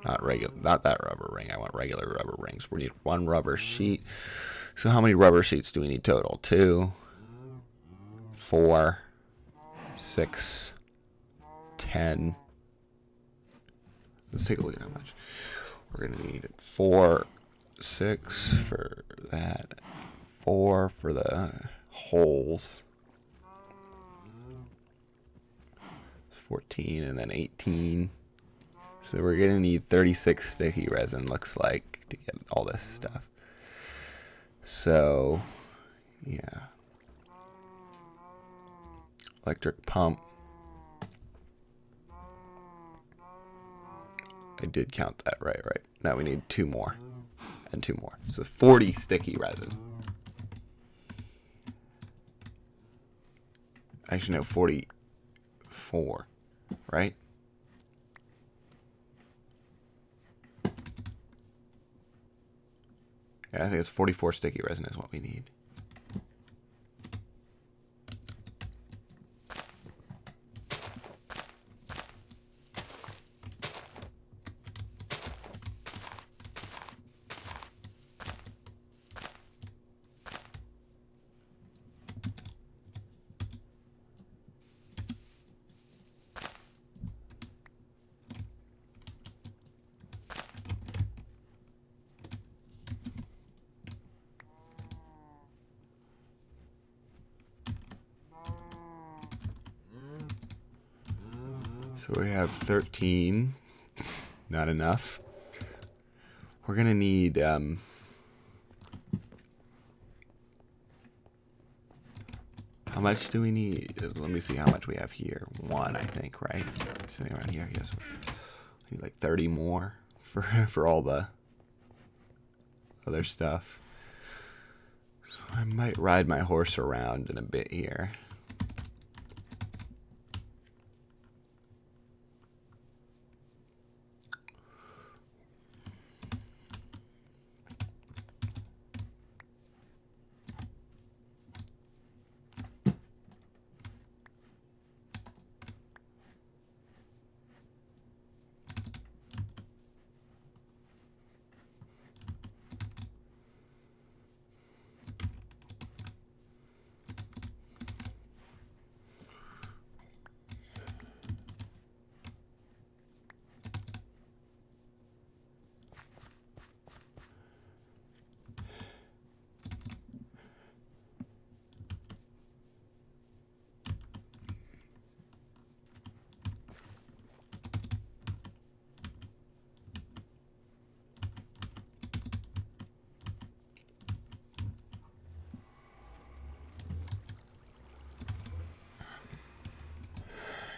not that rubber ring. I want regular rubber rings. We need 1 rubber sheet. So how many rubber sheets do we need total? 2, 4, 6, 10. Let's take a look at how much. We're going to need 4, 6 for that, 4 for the holes, 14, and then 18. So we're going to need 36 sticky resin, looks like, to get all this stuff. So, yeah. Electric pump. I did count that right. Now we need 2 more. And 2 more. So 40 sticky resin. Actually, no, 44. Right? Yeah, I think it's 44 sticky resin is what we need. So we have 13. Not enough. We're going to need... how much do we need? Let me see how much we have here. 1, I think, right? Sitting around here. Yes. We need like 30 more for all the other stuff. So I might ride my horse around in a bit here.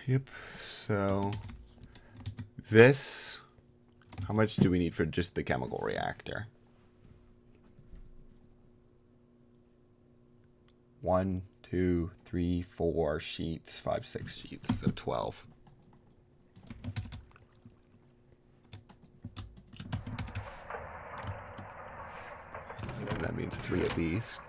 Yep, so this, how much do we need for just the chemical reactor? 1, 2, 3, 4 sheets, 5, 6 sheets, so 12. That means 3 of these.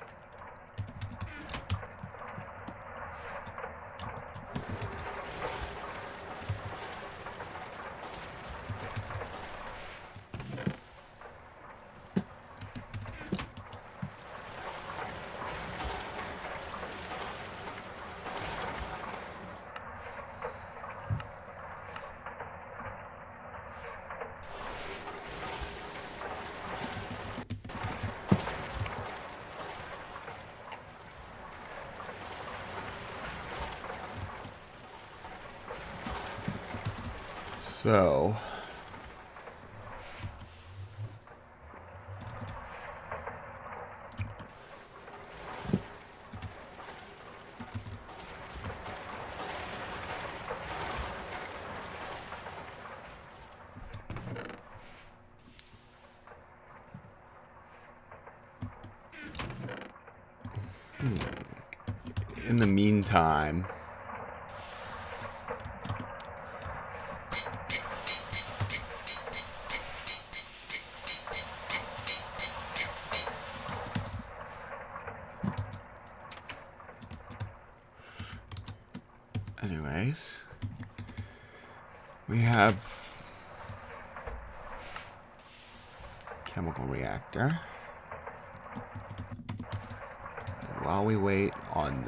So, in the meantime, anyways, we have chemical reactor. And while we wait on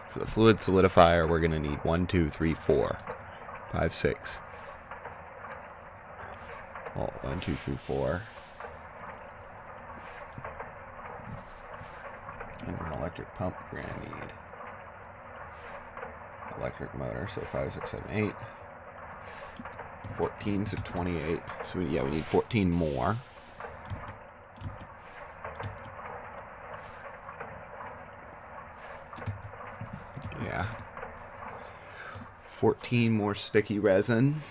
for the fluid solidifier, we're going to need 1, 2, 3, 4, 5, 6. Well, 1, 2, 3, 4. And an electric pump we're going to need. Electric motor, so 5, 6, 7, 8. 14, so 28. So we need 14 more. Yeah. 14 more sticky resin.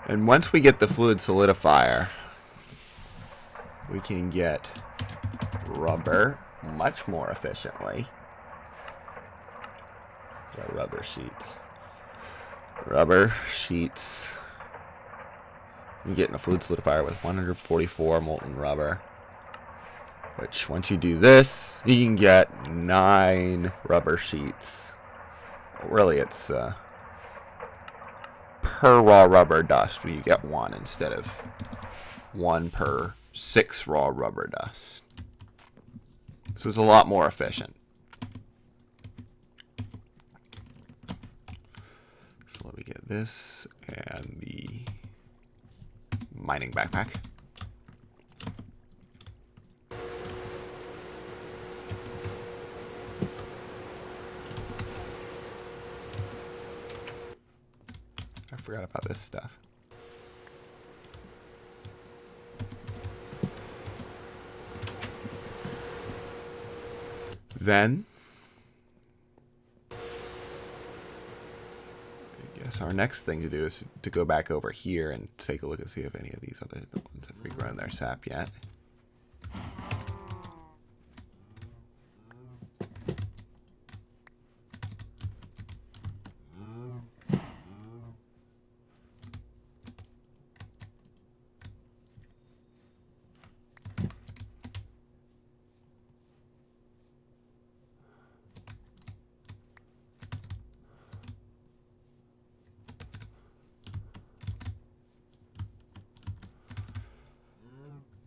And once we get the fluid solidifier, we can get rubber much more efficiently. The rubber sheets. Rubber sheets. I'm getting a fluid solidifier with 144 molten rubber. Which, once you do this, you can get 9 rubber sheets. Really, it's per raw rubber dust, where you get 1 instead of 1 per 6 raw rubber dust. So it's a lot more efficient. So let me get this and the mining backpack. I forgot about this stuff. Then I guess our next thing to do is to go back over here and take a look and see if any of these other ones have regrown their sap yet.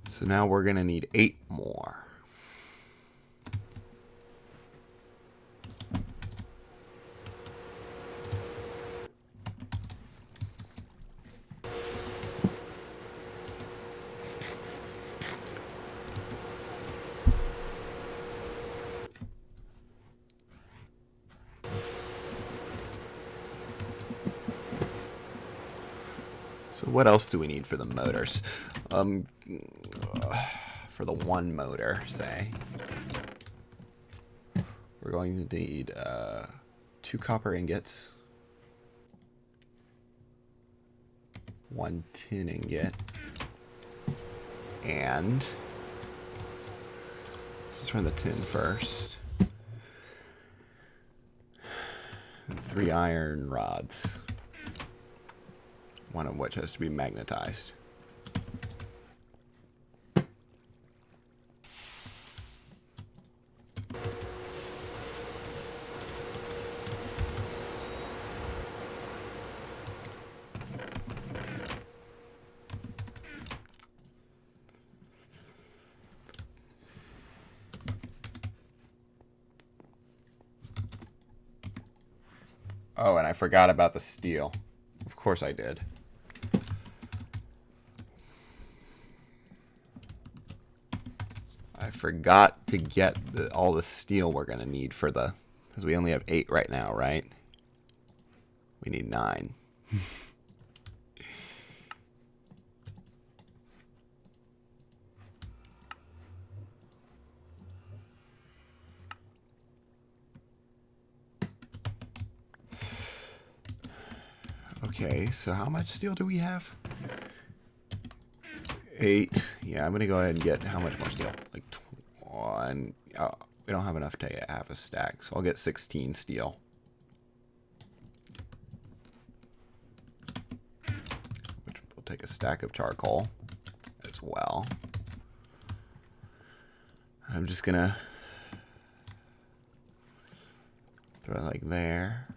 So now we're going to need 8 more. So what else do we need for the motors? For the one motor, say, we're going to need 2 copper ingots, 1 tin ingot, and let's run the tin first, and 3 iron rods, one of which has to be magnetized. Oh, and I forgot about the steel. Of course I did. I forgot to get all the steel we're going to need for the... Because we only have 8 right now, right? We need 9. Okay, so how much steel do we have? 8. Yeah, I'm going to go ahead and get how much more steel? Like 1. We don't have enough to get half a stack, so I'll get 16 steel. Which will take a stack of charcoal as well. I'm just going to throw it like there.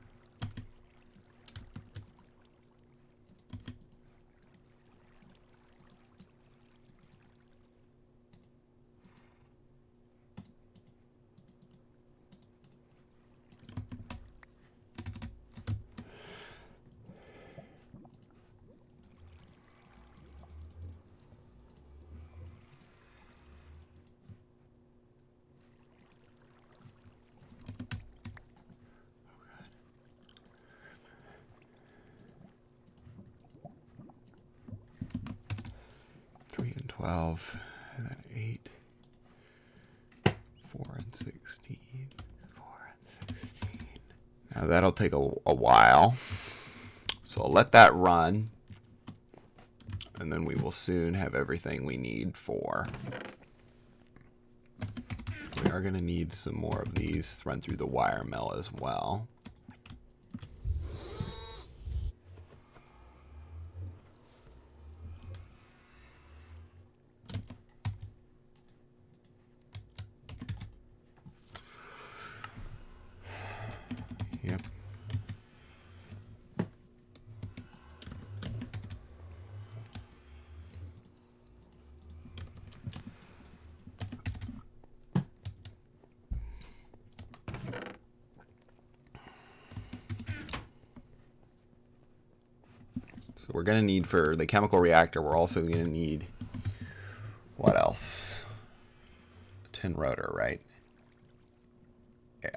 And 12, and then 8, 4 and 16, 4 and 16. Now that'll take a while, so I'll let that run, and then we will soon have everything we need for. We are going to need some more of these run through the wire mill as well. Yep. So we're going to need, for the chemical reactor, we're also going to need, what else? A tin rotor, right? Yeah.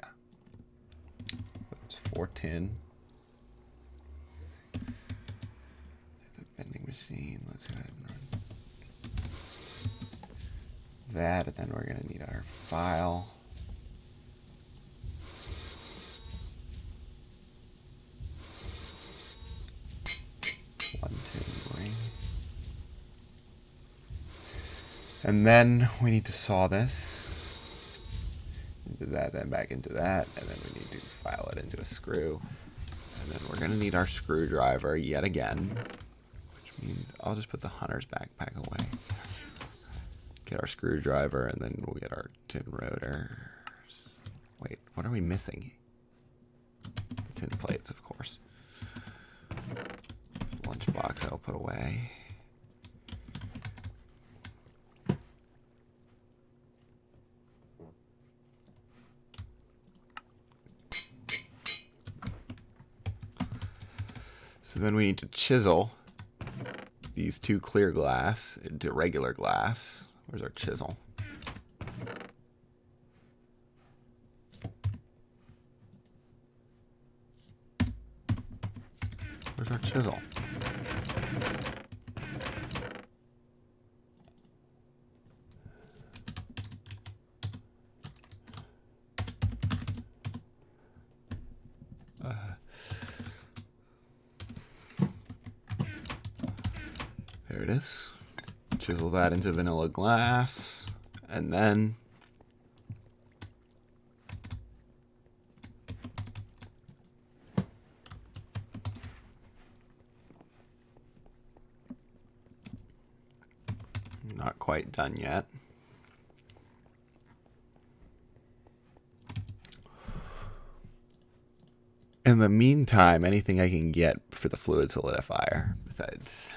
So it's 4 tin. The vending machine, let's go ahead and run that, and then we're going to need our file. And then we need to saw this into that, then back into that, and then we need to file it into a screw. And then we're going to need our screwdriver yet again, which means I'll just put the hunter's backpack away. Get our screwdriver, and then we'll get our tin rotors. Wait, what are we missing? The tin plates, of course. Lunchbox I'll put away. So then we need to chisel these two clear glass into regular glass. Where's our chisel? Where's our chisel? There it is. Chisel that into vanilla glass, and then not quite done yet. In the meantime, anything I can get for the fluid solidifier besides,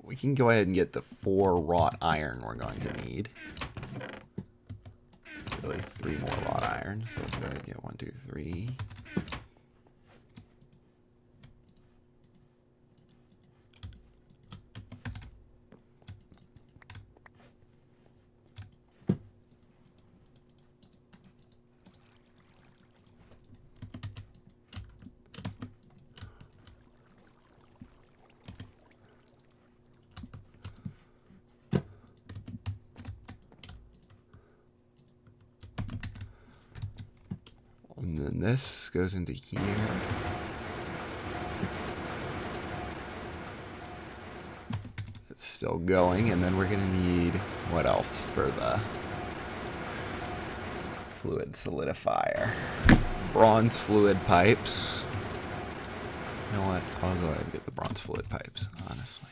we can go ahead and get the 4 wrought iron we're going to need. Really 3 more wrought iron. So let's go ahead and get 1, 2, 3. And then this goes into here. It's still going, and then we're gonna need what else for the fluid solidifier? Bronze fluid pipes. You know what? I'll go ahead and get the bronze fluid pipes, honestly.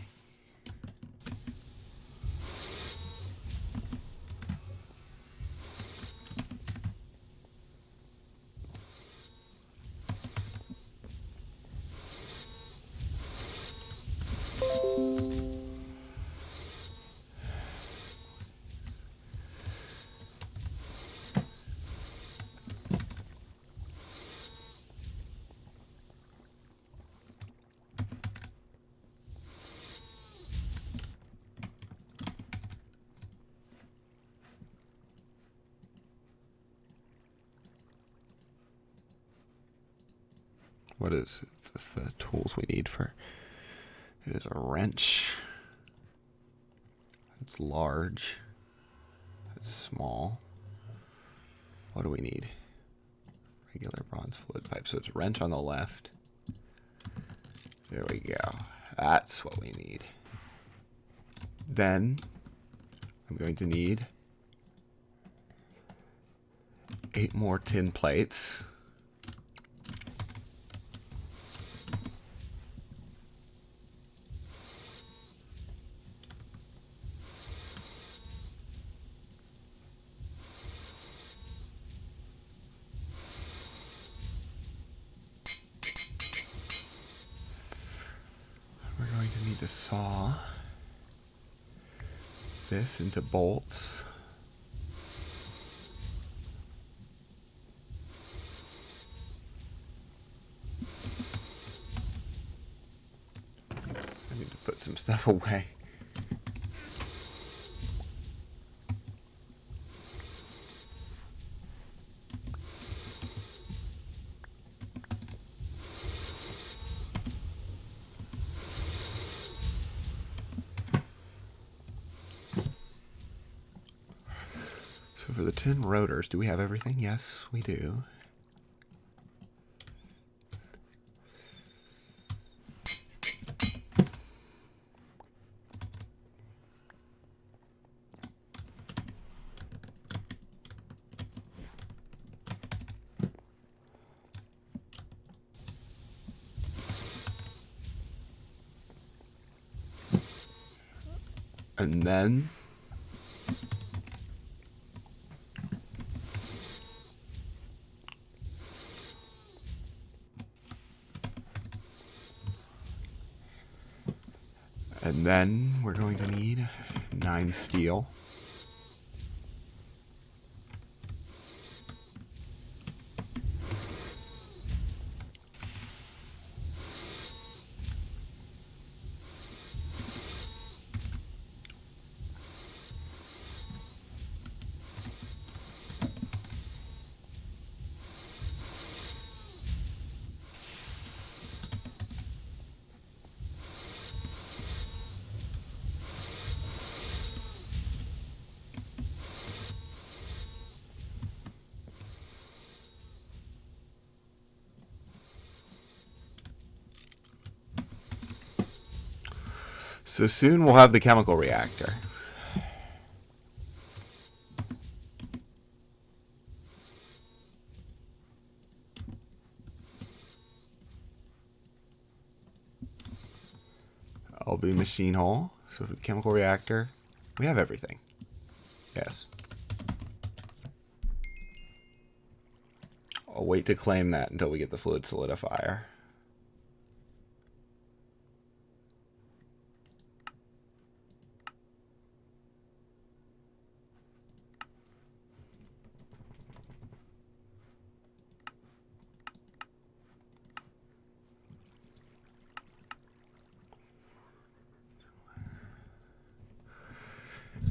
What is the tools we need for? It is a wrench. It's large. It's small. What do we need? Regular bronze fluid pipe. So it's wrench on the left. There we go. That's what we need. Then I'm going to need 8 more tin plates. We're going to need to saw this into bolts. of a way. So for the 10 rotors, do we have everything? Yes, we do. And then we're going to need 9 steel. So soon we'll have the chemical reactor. LV machine hall. So for the chemical reactor, we have everything. Yes. I'll wait to claim that until we get the fluid solidifier.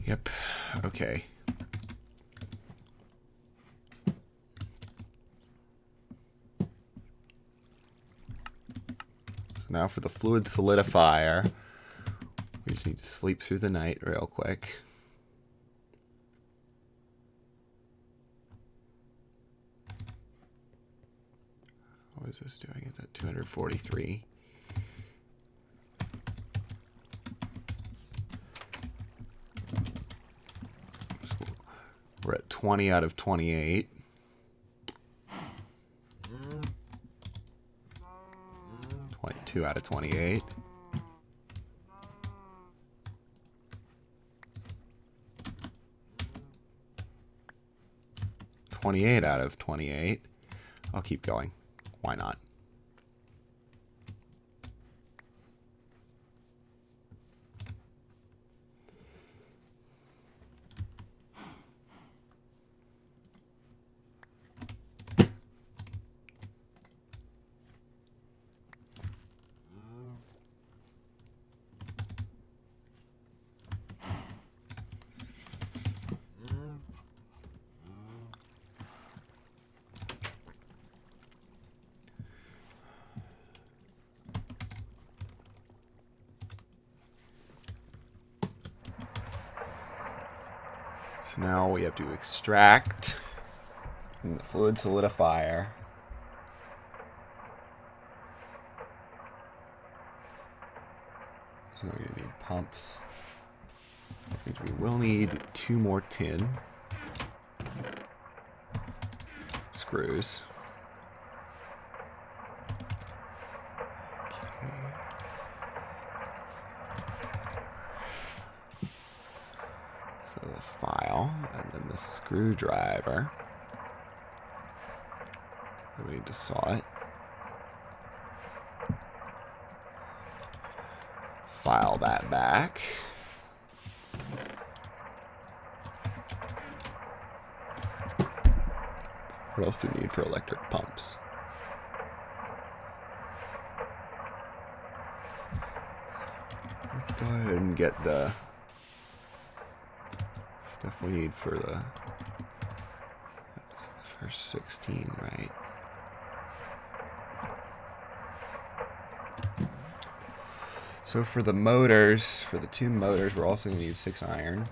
Yep. Okay. So now for the fluid solidifier, we just need to sleep through the night real quick. What is this doing? It's at 243. We're at 20 out of 28. Mm. 22 out of 28. $28 out of 28. I'll keep going. Why not? So now we have to extract from the fluid solidifier. So we're going to need pumps. Which means we will need 2 more tin screws. The file, and then the screwdriver. We need to saw it. File that back. What else do we need for electric pumps? go ahead and get the stuff we need for that's the first 16, right? So for the motors, for the 2 motors, we're also going to need 6 iron.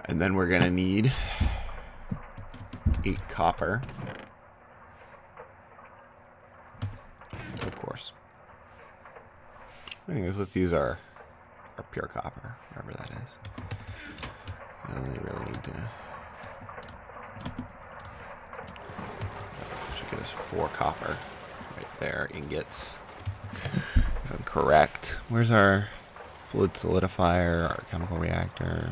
And then we're going to need 8 copper. Of course. Anyways, let's use our pure copper, whatever that is. I only really need to... Should get us 4 copper right there, ingots. If I'm correct. Where's our fluid solidifier, our chemical reactor?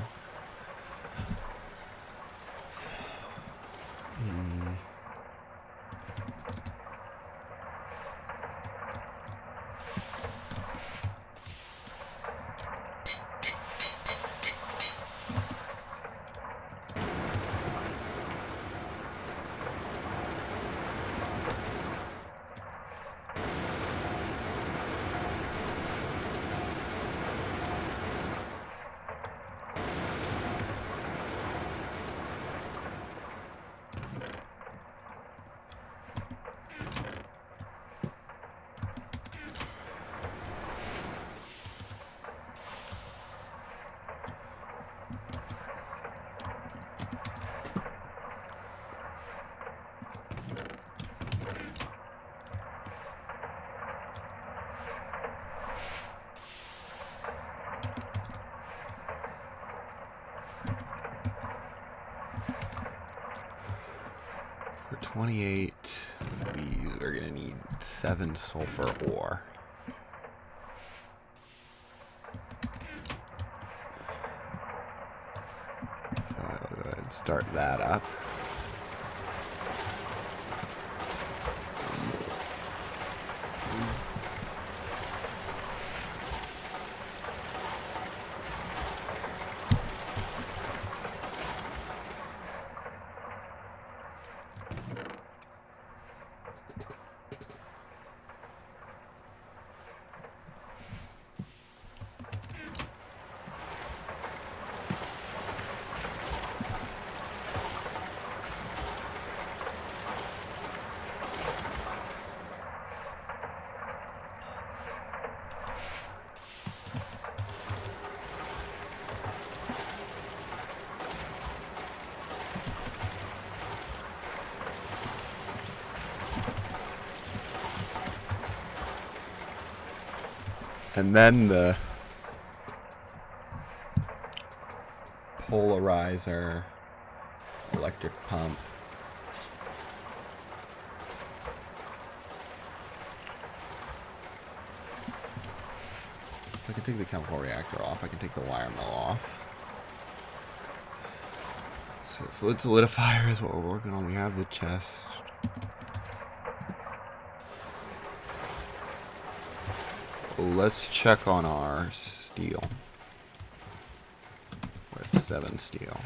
For 28, we are going to need 7 sulfur ore. So I'll go ahead and start that up. And then the polarizer, electric pump. I can take the chemical reactor off. I can take the Wiremill off. So fluid solidifier is what we're working on. We have the chest. Let's check on our steel. We have 7 steel.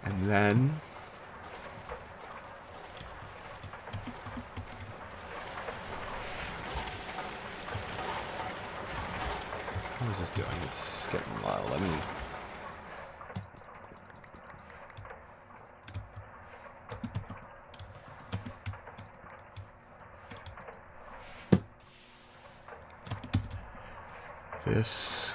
And then how is this doing? It's getting low. Let me this.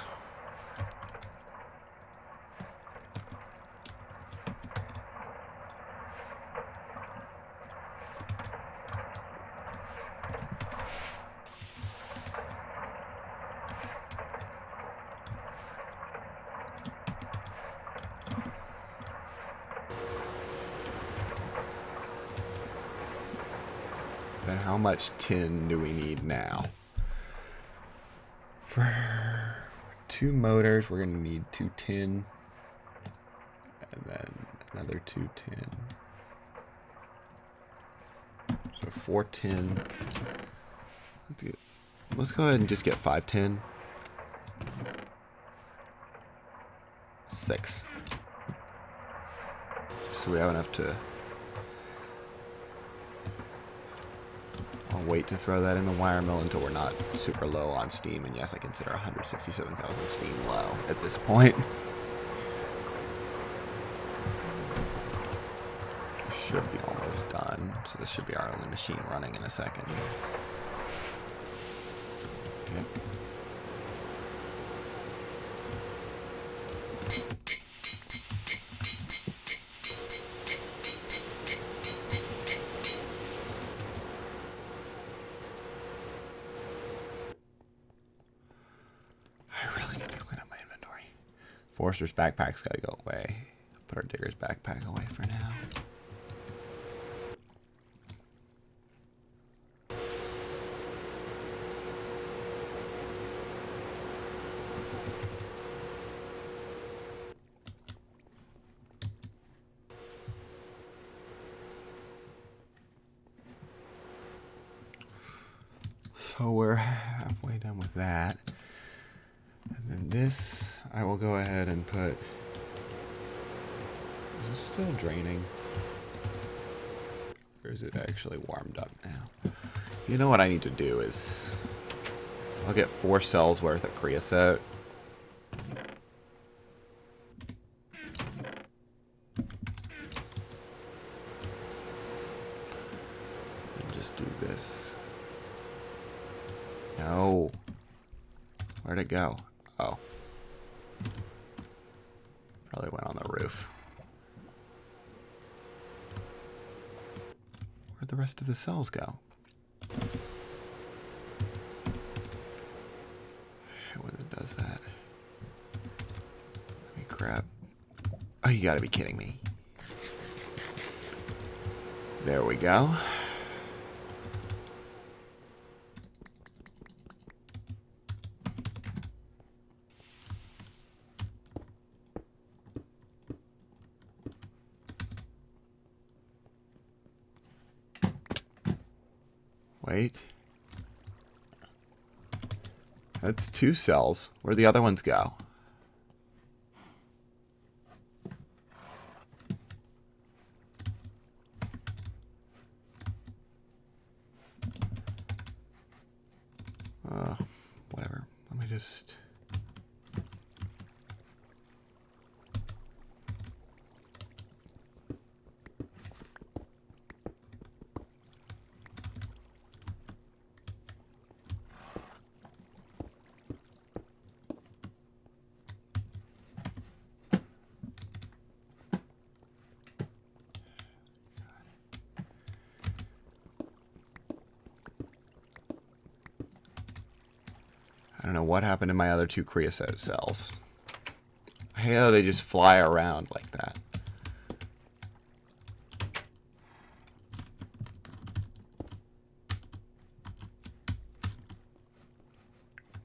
Then how much tin do we need now? For 2 motors, we're going to need 2 tin. And then another 2 tin. So 4 tin. Let's go ahead and just get 5 tin. 6. So we have enough to... I'll wait to throw that in the wire mill until we're not super low on steam. And yes, I consider 167,000 steam low at this point. Should be almost done. So this should be our only machine running in a second. Yep. Forrester's backpack's got to go away. Put our digger's backpack away for now. So we're halfway done with that. And then this, I will go ahead and put... Is it still draining? Or is it actually warmed up now? You know what I need to do is... I'll get 4 cells worth of creosote. And just do this. No. Where'd it go? Oh. Probably went on the roof. Where'd the rest of the cells go? When it does that. Let me grab... Oh, you gotta be kidding me. There we go. Wait. That's 2 cells. Where'd the other ones go? Whatever. Let me just... I don't know what happened to my other 2 creosote cells. Hell, they just fly around like that.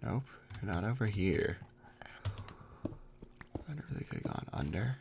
Nope, they're not over here. I wonder if they could have gone under.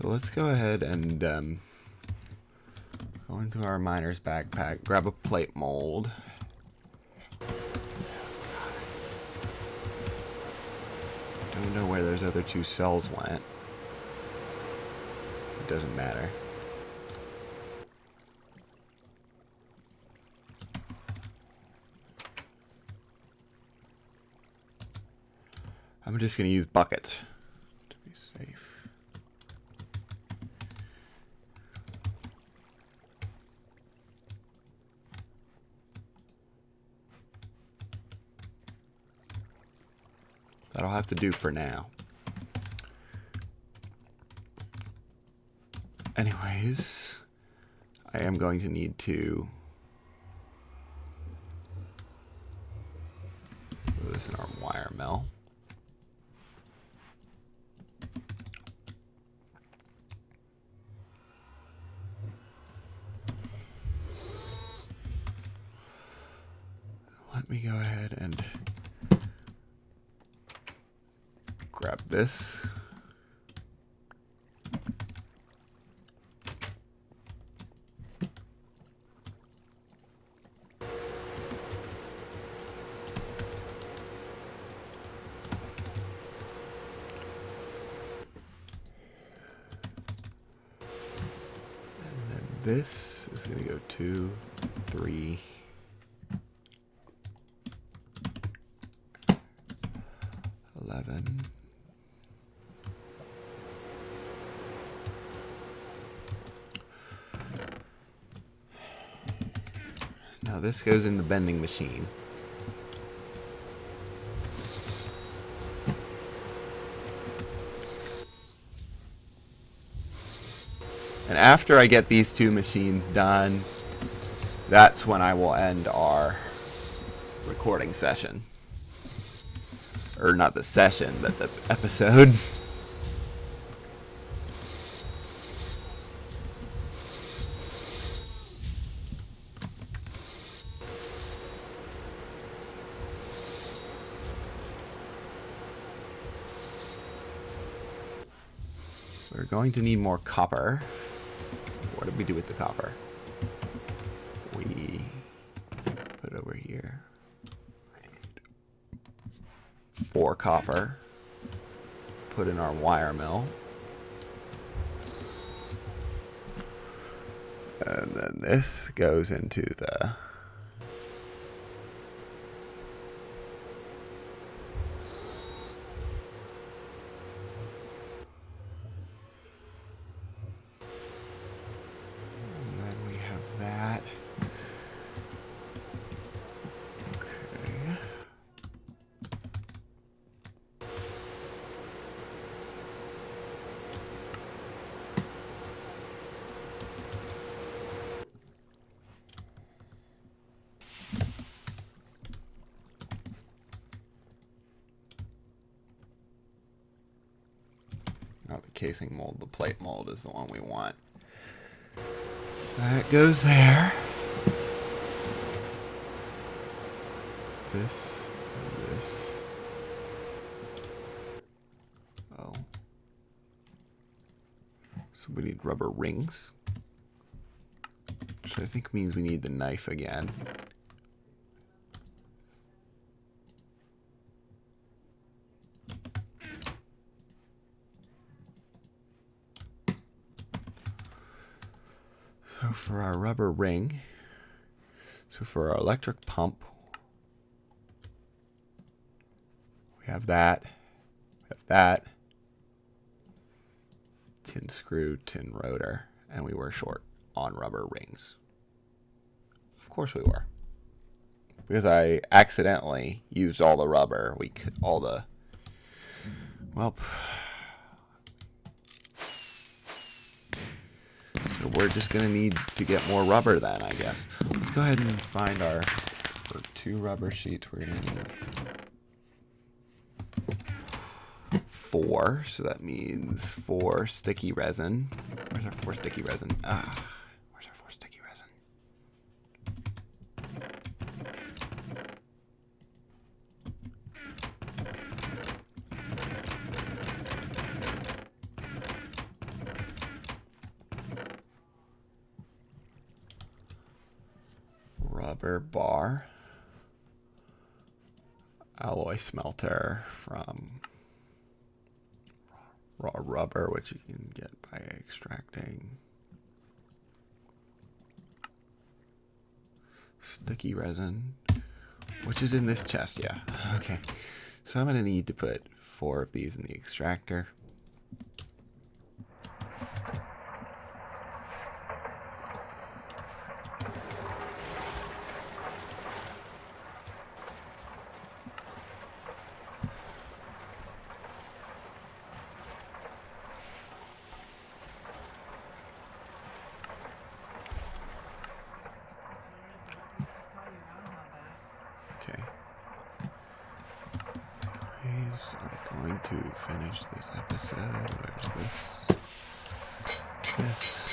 So let's go ahead and go into our miner's backpack, grab a plate mold. Don't know where those other 2 cells went. It doesn't matter. I'm just going to use buckets to be safe. That'll have to do for now. Anyways, I am going to need to put this in our wire mill. Let me go ahead and grab this. This is going to go 2, 3, 11. Now this goes in the bending machine. And after I get these two machines done, that's when I will end our recording session. Or not the session, but the episode. We're going to need more copper. What did we do with the copper? We put it over here. 4 copper. Put in our wire mill. And then this goes into the not the casing mold, the plate mold is the one we want. That goes there. This, and this. Oh. So we need rubber rings. Which I think means we need the knife again. So for our rubber ring, so for our electric pump, we have that, tin screw, tin rotor, and we were short on rubber rings. Of course we were. Because I accidentally used all the rubber, well, so we're just going to need to get more rubber then, I guess. Let's go ahead and find for 2 rubber sheets, we're going to need 4. So that means 4 sticky resin. Where's our 4 sticky resin? Where's our 4 sticky resin? Rubber bar, alloy smelter from raw rubber, which you can get by extracting. Sticky resin, which is in this chest, yeah. Okay, so I'm going to need to put 4 of these in the extractor. as I'm going to finish this episode. Where's this? This.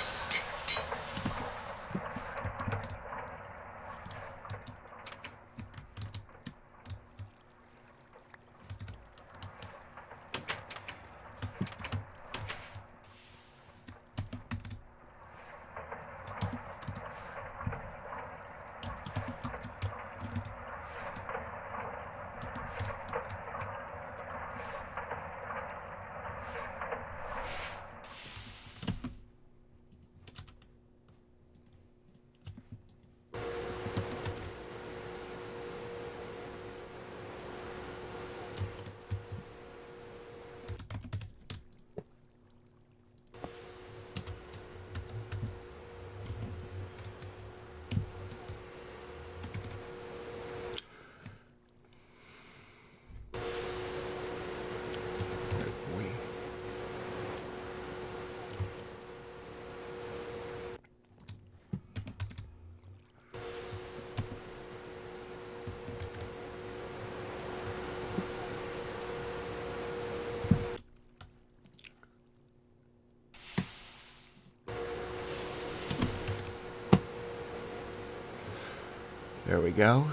There we go.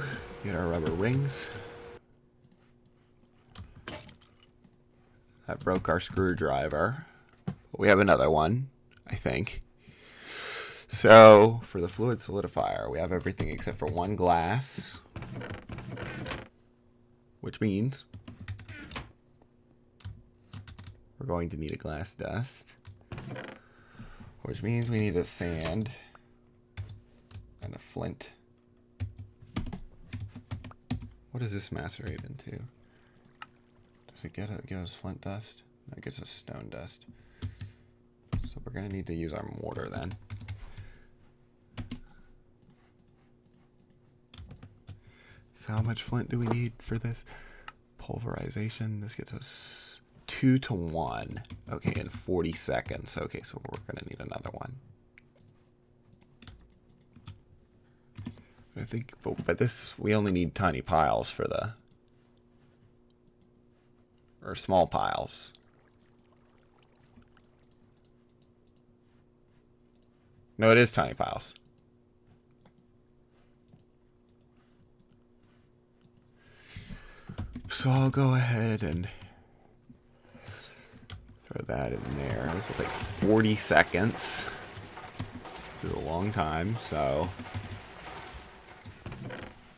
Get our rubber rings. That broke our screwdriver. We have another one, I think. So, for the fluid solidifier, we have everything except for one glass. Which means we're going to need a glass dust. Which means we need a sand and a flint. What does this macerate into? Does it give us flint dust? No, it gives us stone dust. So we're going to need to use our mortar then. So how much flint do we need for this? Pulverization. This gets us 2 to 1. Okay, in 40 seconds. Okay, so we're going to need another one. I think, but this, we only need tiny piles for the, or small piles. No, it is tiny piles. So I'll go ahead and throw that in there. This will take 40 seconds. This is a long time, so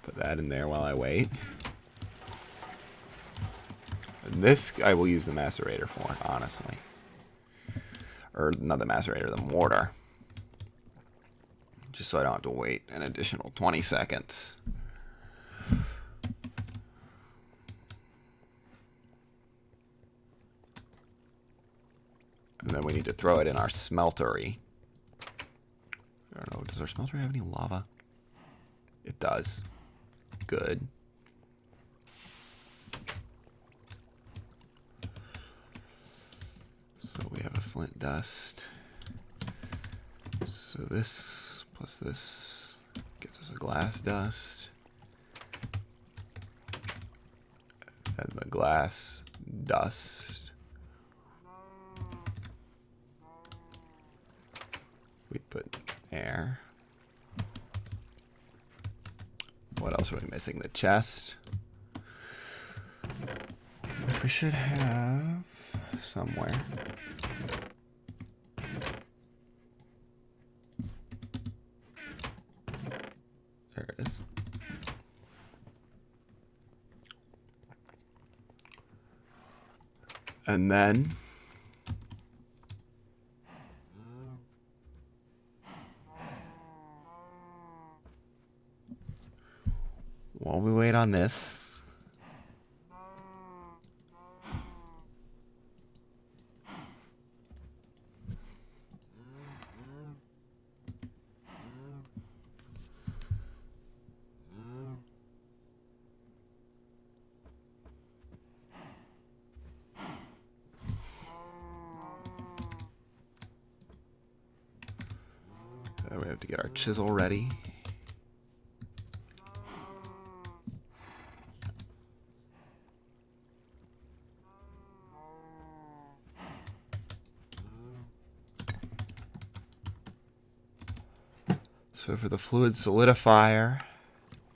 put that in there while I wait. And this I will use the macerator for, honestly. Or not the macerator, the mortar. Just so I don't have to wait an additional 20 seconds. And then we need to throw it in our smeltery. I don't know, does our smeltery have any lava? It does. Good. So we have a flint dust. So this plus this gets us a glass dust. And the glass dust. We put air. What else are we missing? The chest. Which we should have somewhere. There it is. And then while we wait on this, we have to get our chisel ready. So for the fluid solidifier,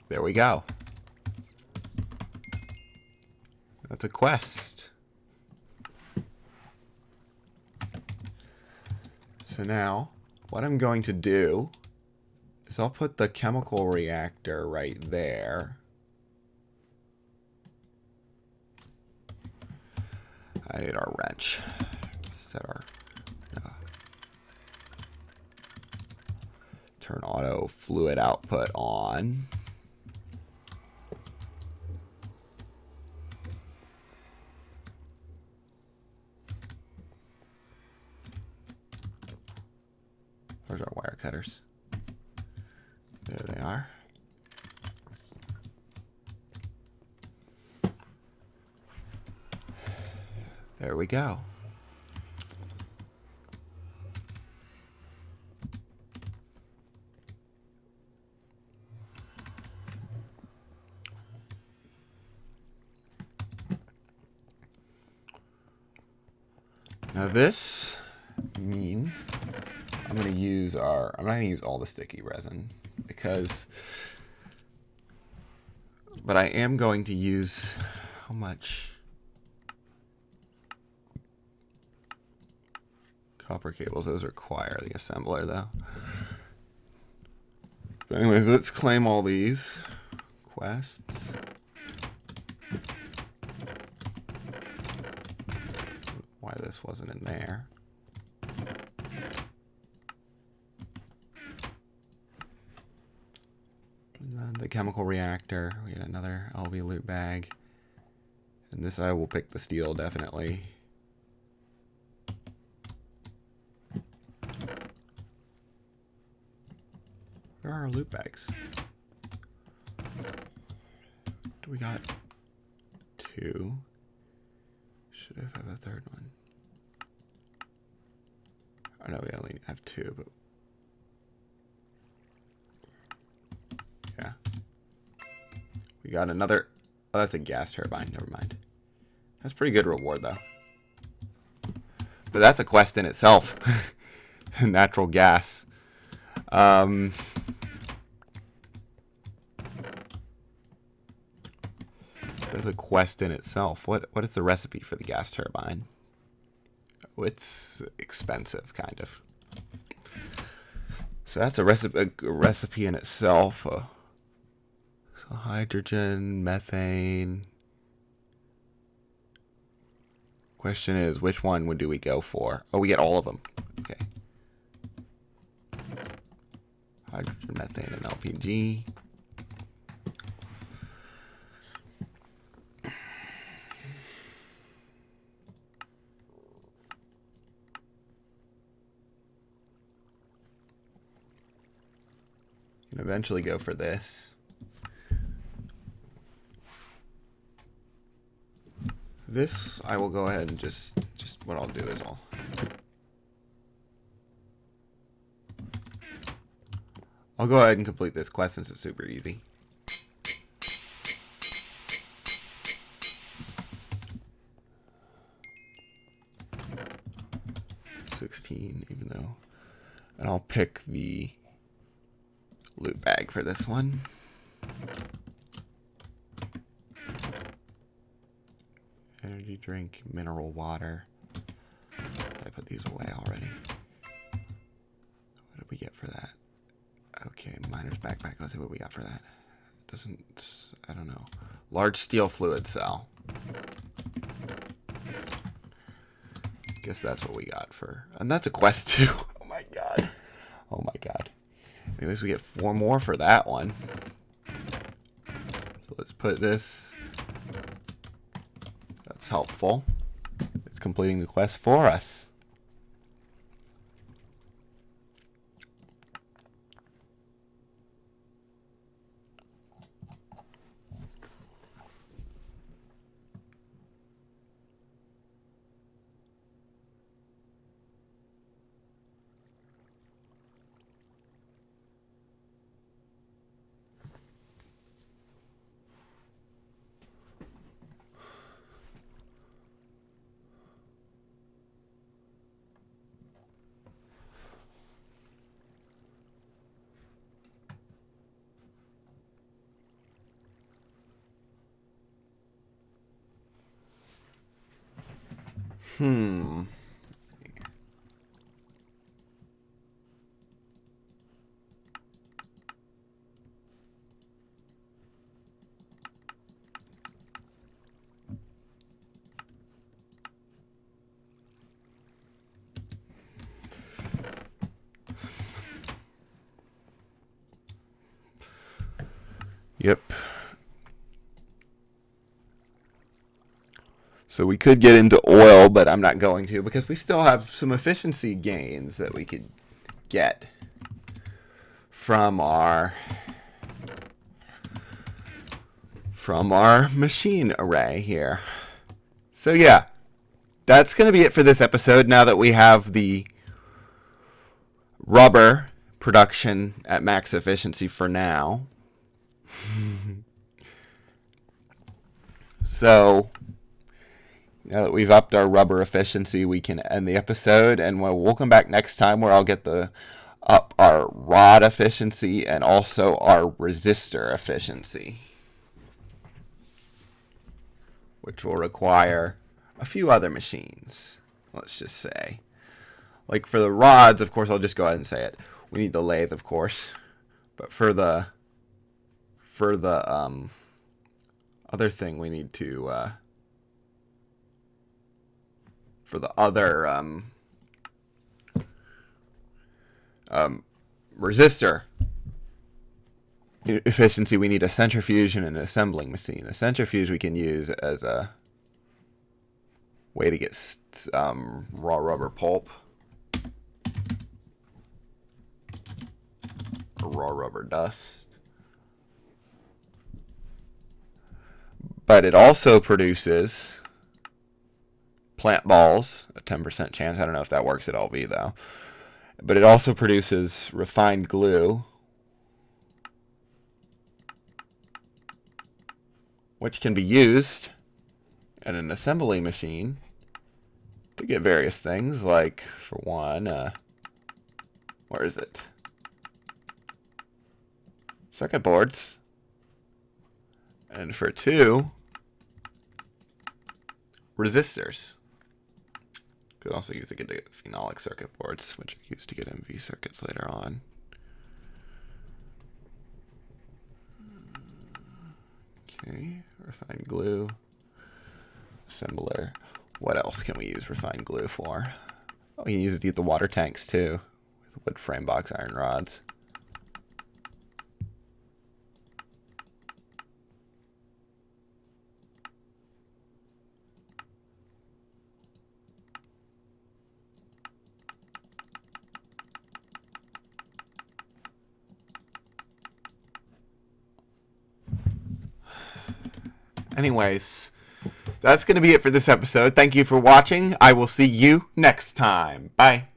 there we go. That's a quest. So now, what I'm going to do is I'll put the chemical reactor right there. I need our wrench. Set our turn auto fluid output on. Where's our wire cutters? There they are. There we go. Now this means I'm not going to use all the sticky resin but I am going to use, how much? Copper cables, those require the assembler though. But anyways, let's claim all these quests. Why this wasn't in there. And then the chemical reactor, we get another LV loot bag. And this I will pick the steel definitely. Where are our loot bags? We got 2. Should have a third one. I know we only have 2, but yeah. We got another. Oh, that's a gas turbine. Never mind. That's pretty good reward though. But that's a quest in itself. Natural gas. There's a quest in itself. What is the recipe for the gas turbine? Oh, it's expensive, kind of. So that's a recipe in itself. So hydrogen, methane. Question is, which one do we go for? Oh, we get all of them. Okay. Hydrogen, methane, and LPG. And eventually go for this. This I will go ahead and just what I'll do is I'll go ahead and complete this quest since it's super easy. $16, even though, and I'll pick the loot bag for this one. Energy drink, mineral water. I put these away already. What did we get for that? Okay, miner's backpack. Let's see what we got for that. I don't know. Large steel fluid cell. Guess that's what we got for, and that's a quest too. Oh my god. Oh my god. Anyways, we get 4 more for that one. So let's put this. That's helpful. It's completing the quest for us. Hmm. Yep. So we could get into oil, but I'm not going to because we still have some efficiency gains that we could get from our machine array here. So yeah, that's going to be it for this episode now that we have the rubber production at max efficiency for now. So now that we've upped our rubber efficiency, we can end the episode, and we'll come back next time where I'll get up our rod efficiency and also our resistor efficiency, which will require a few other machines, let's just say. Like for the rods, of course, I'll just go ahead and say it. We need the lathe, of course, but for the other thing, we need to for the other resistor efficiency, we need a centrifuge and an assembling machine. The centrifuge we can use as a way to get raw rubber pulp or raw rubber dust. But it also produces plant balls, a 10% chance. I don't know if that works at LV though. But it also produces refined glue, which can be used in an assembly machine to get various things, like for one, where is it? Circuit boards. And for two, resistors. Could also use to get the phenolic circuit boards, which are used to get MV circuits later on. Okay, refined glue, assembler. What else can we use refined glue for? Oh, we can use it to get the water tanks too, with wood frame box iron rods. Anyways, that's going to be it for this episode. Thank you for watching. I will see you next time. Bye.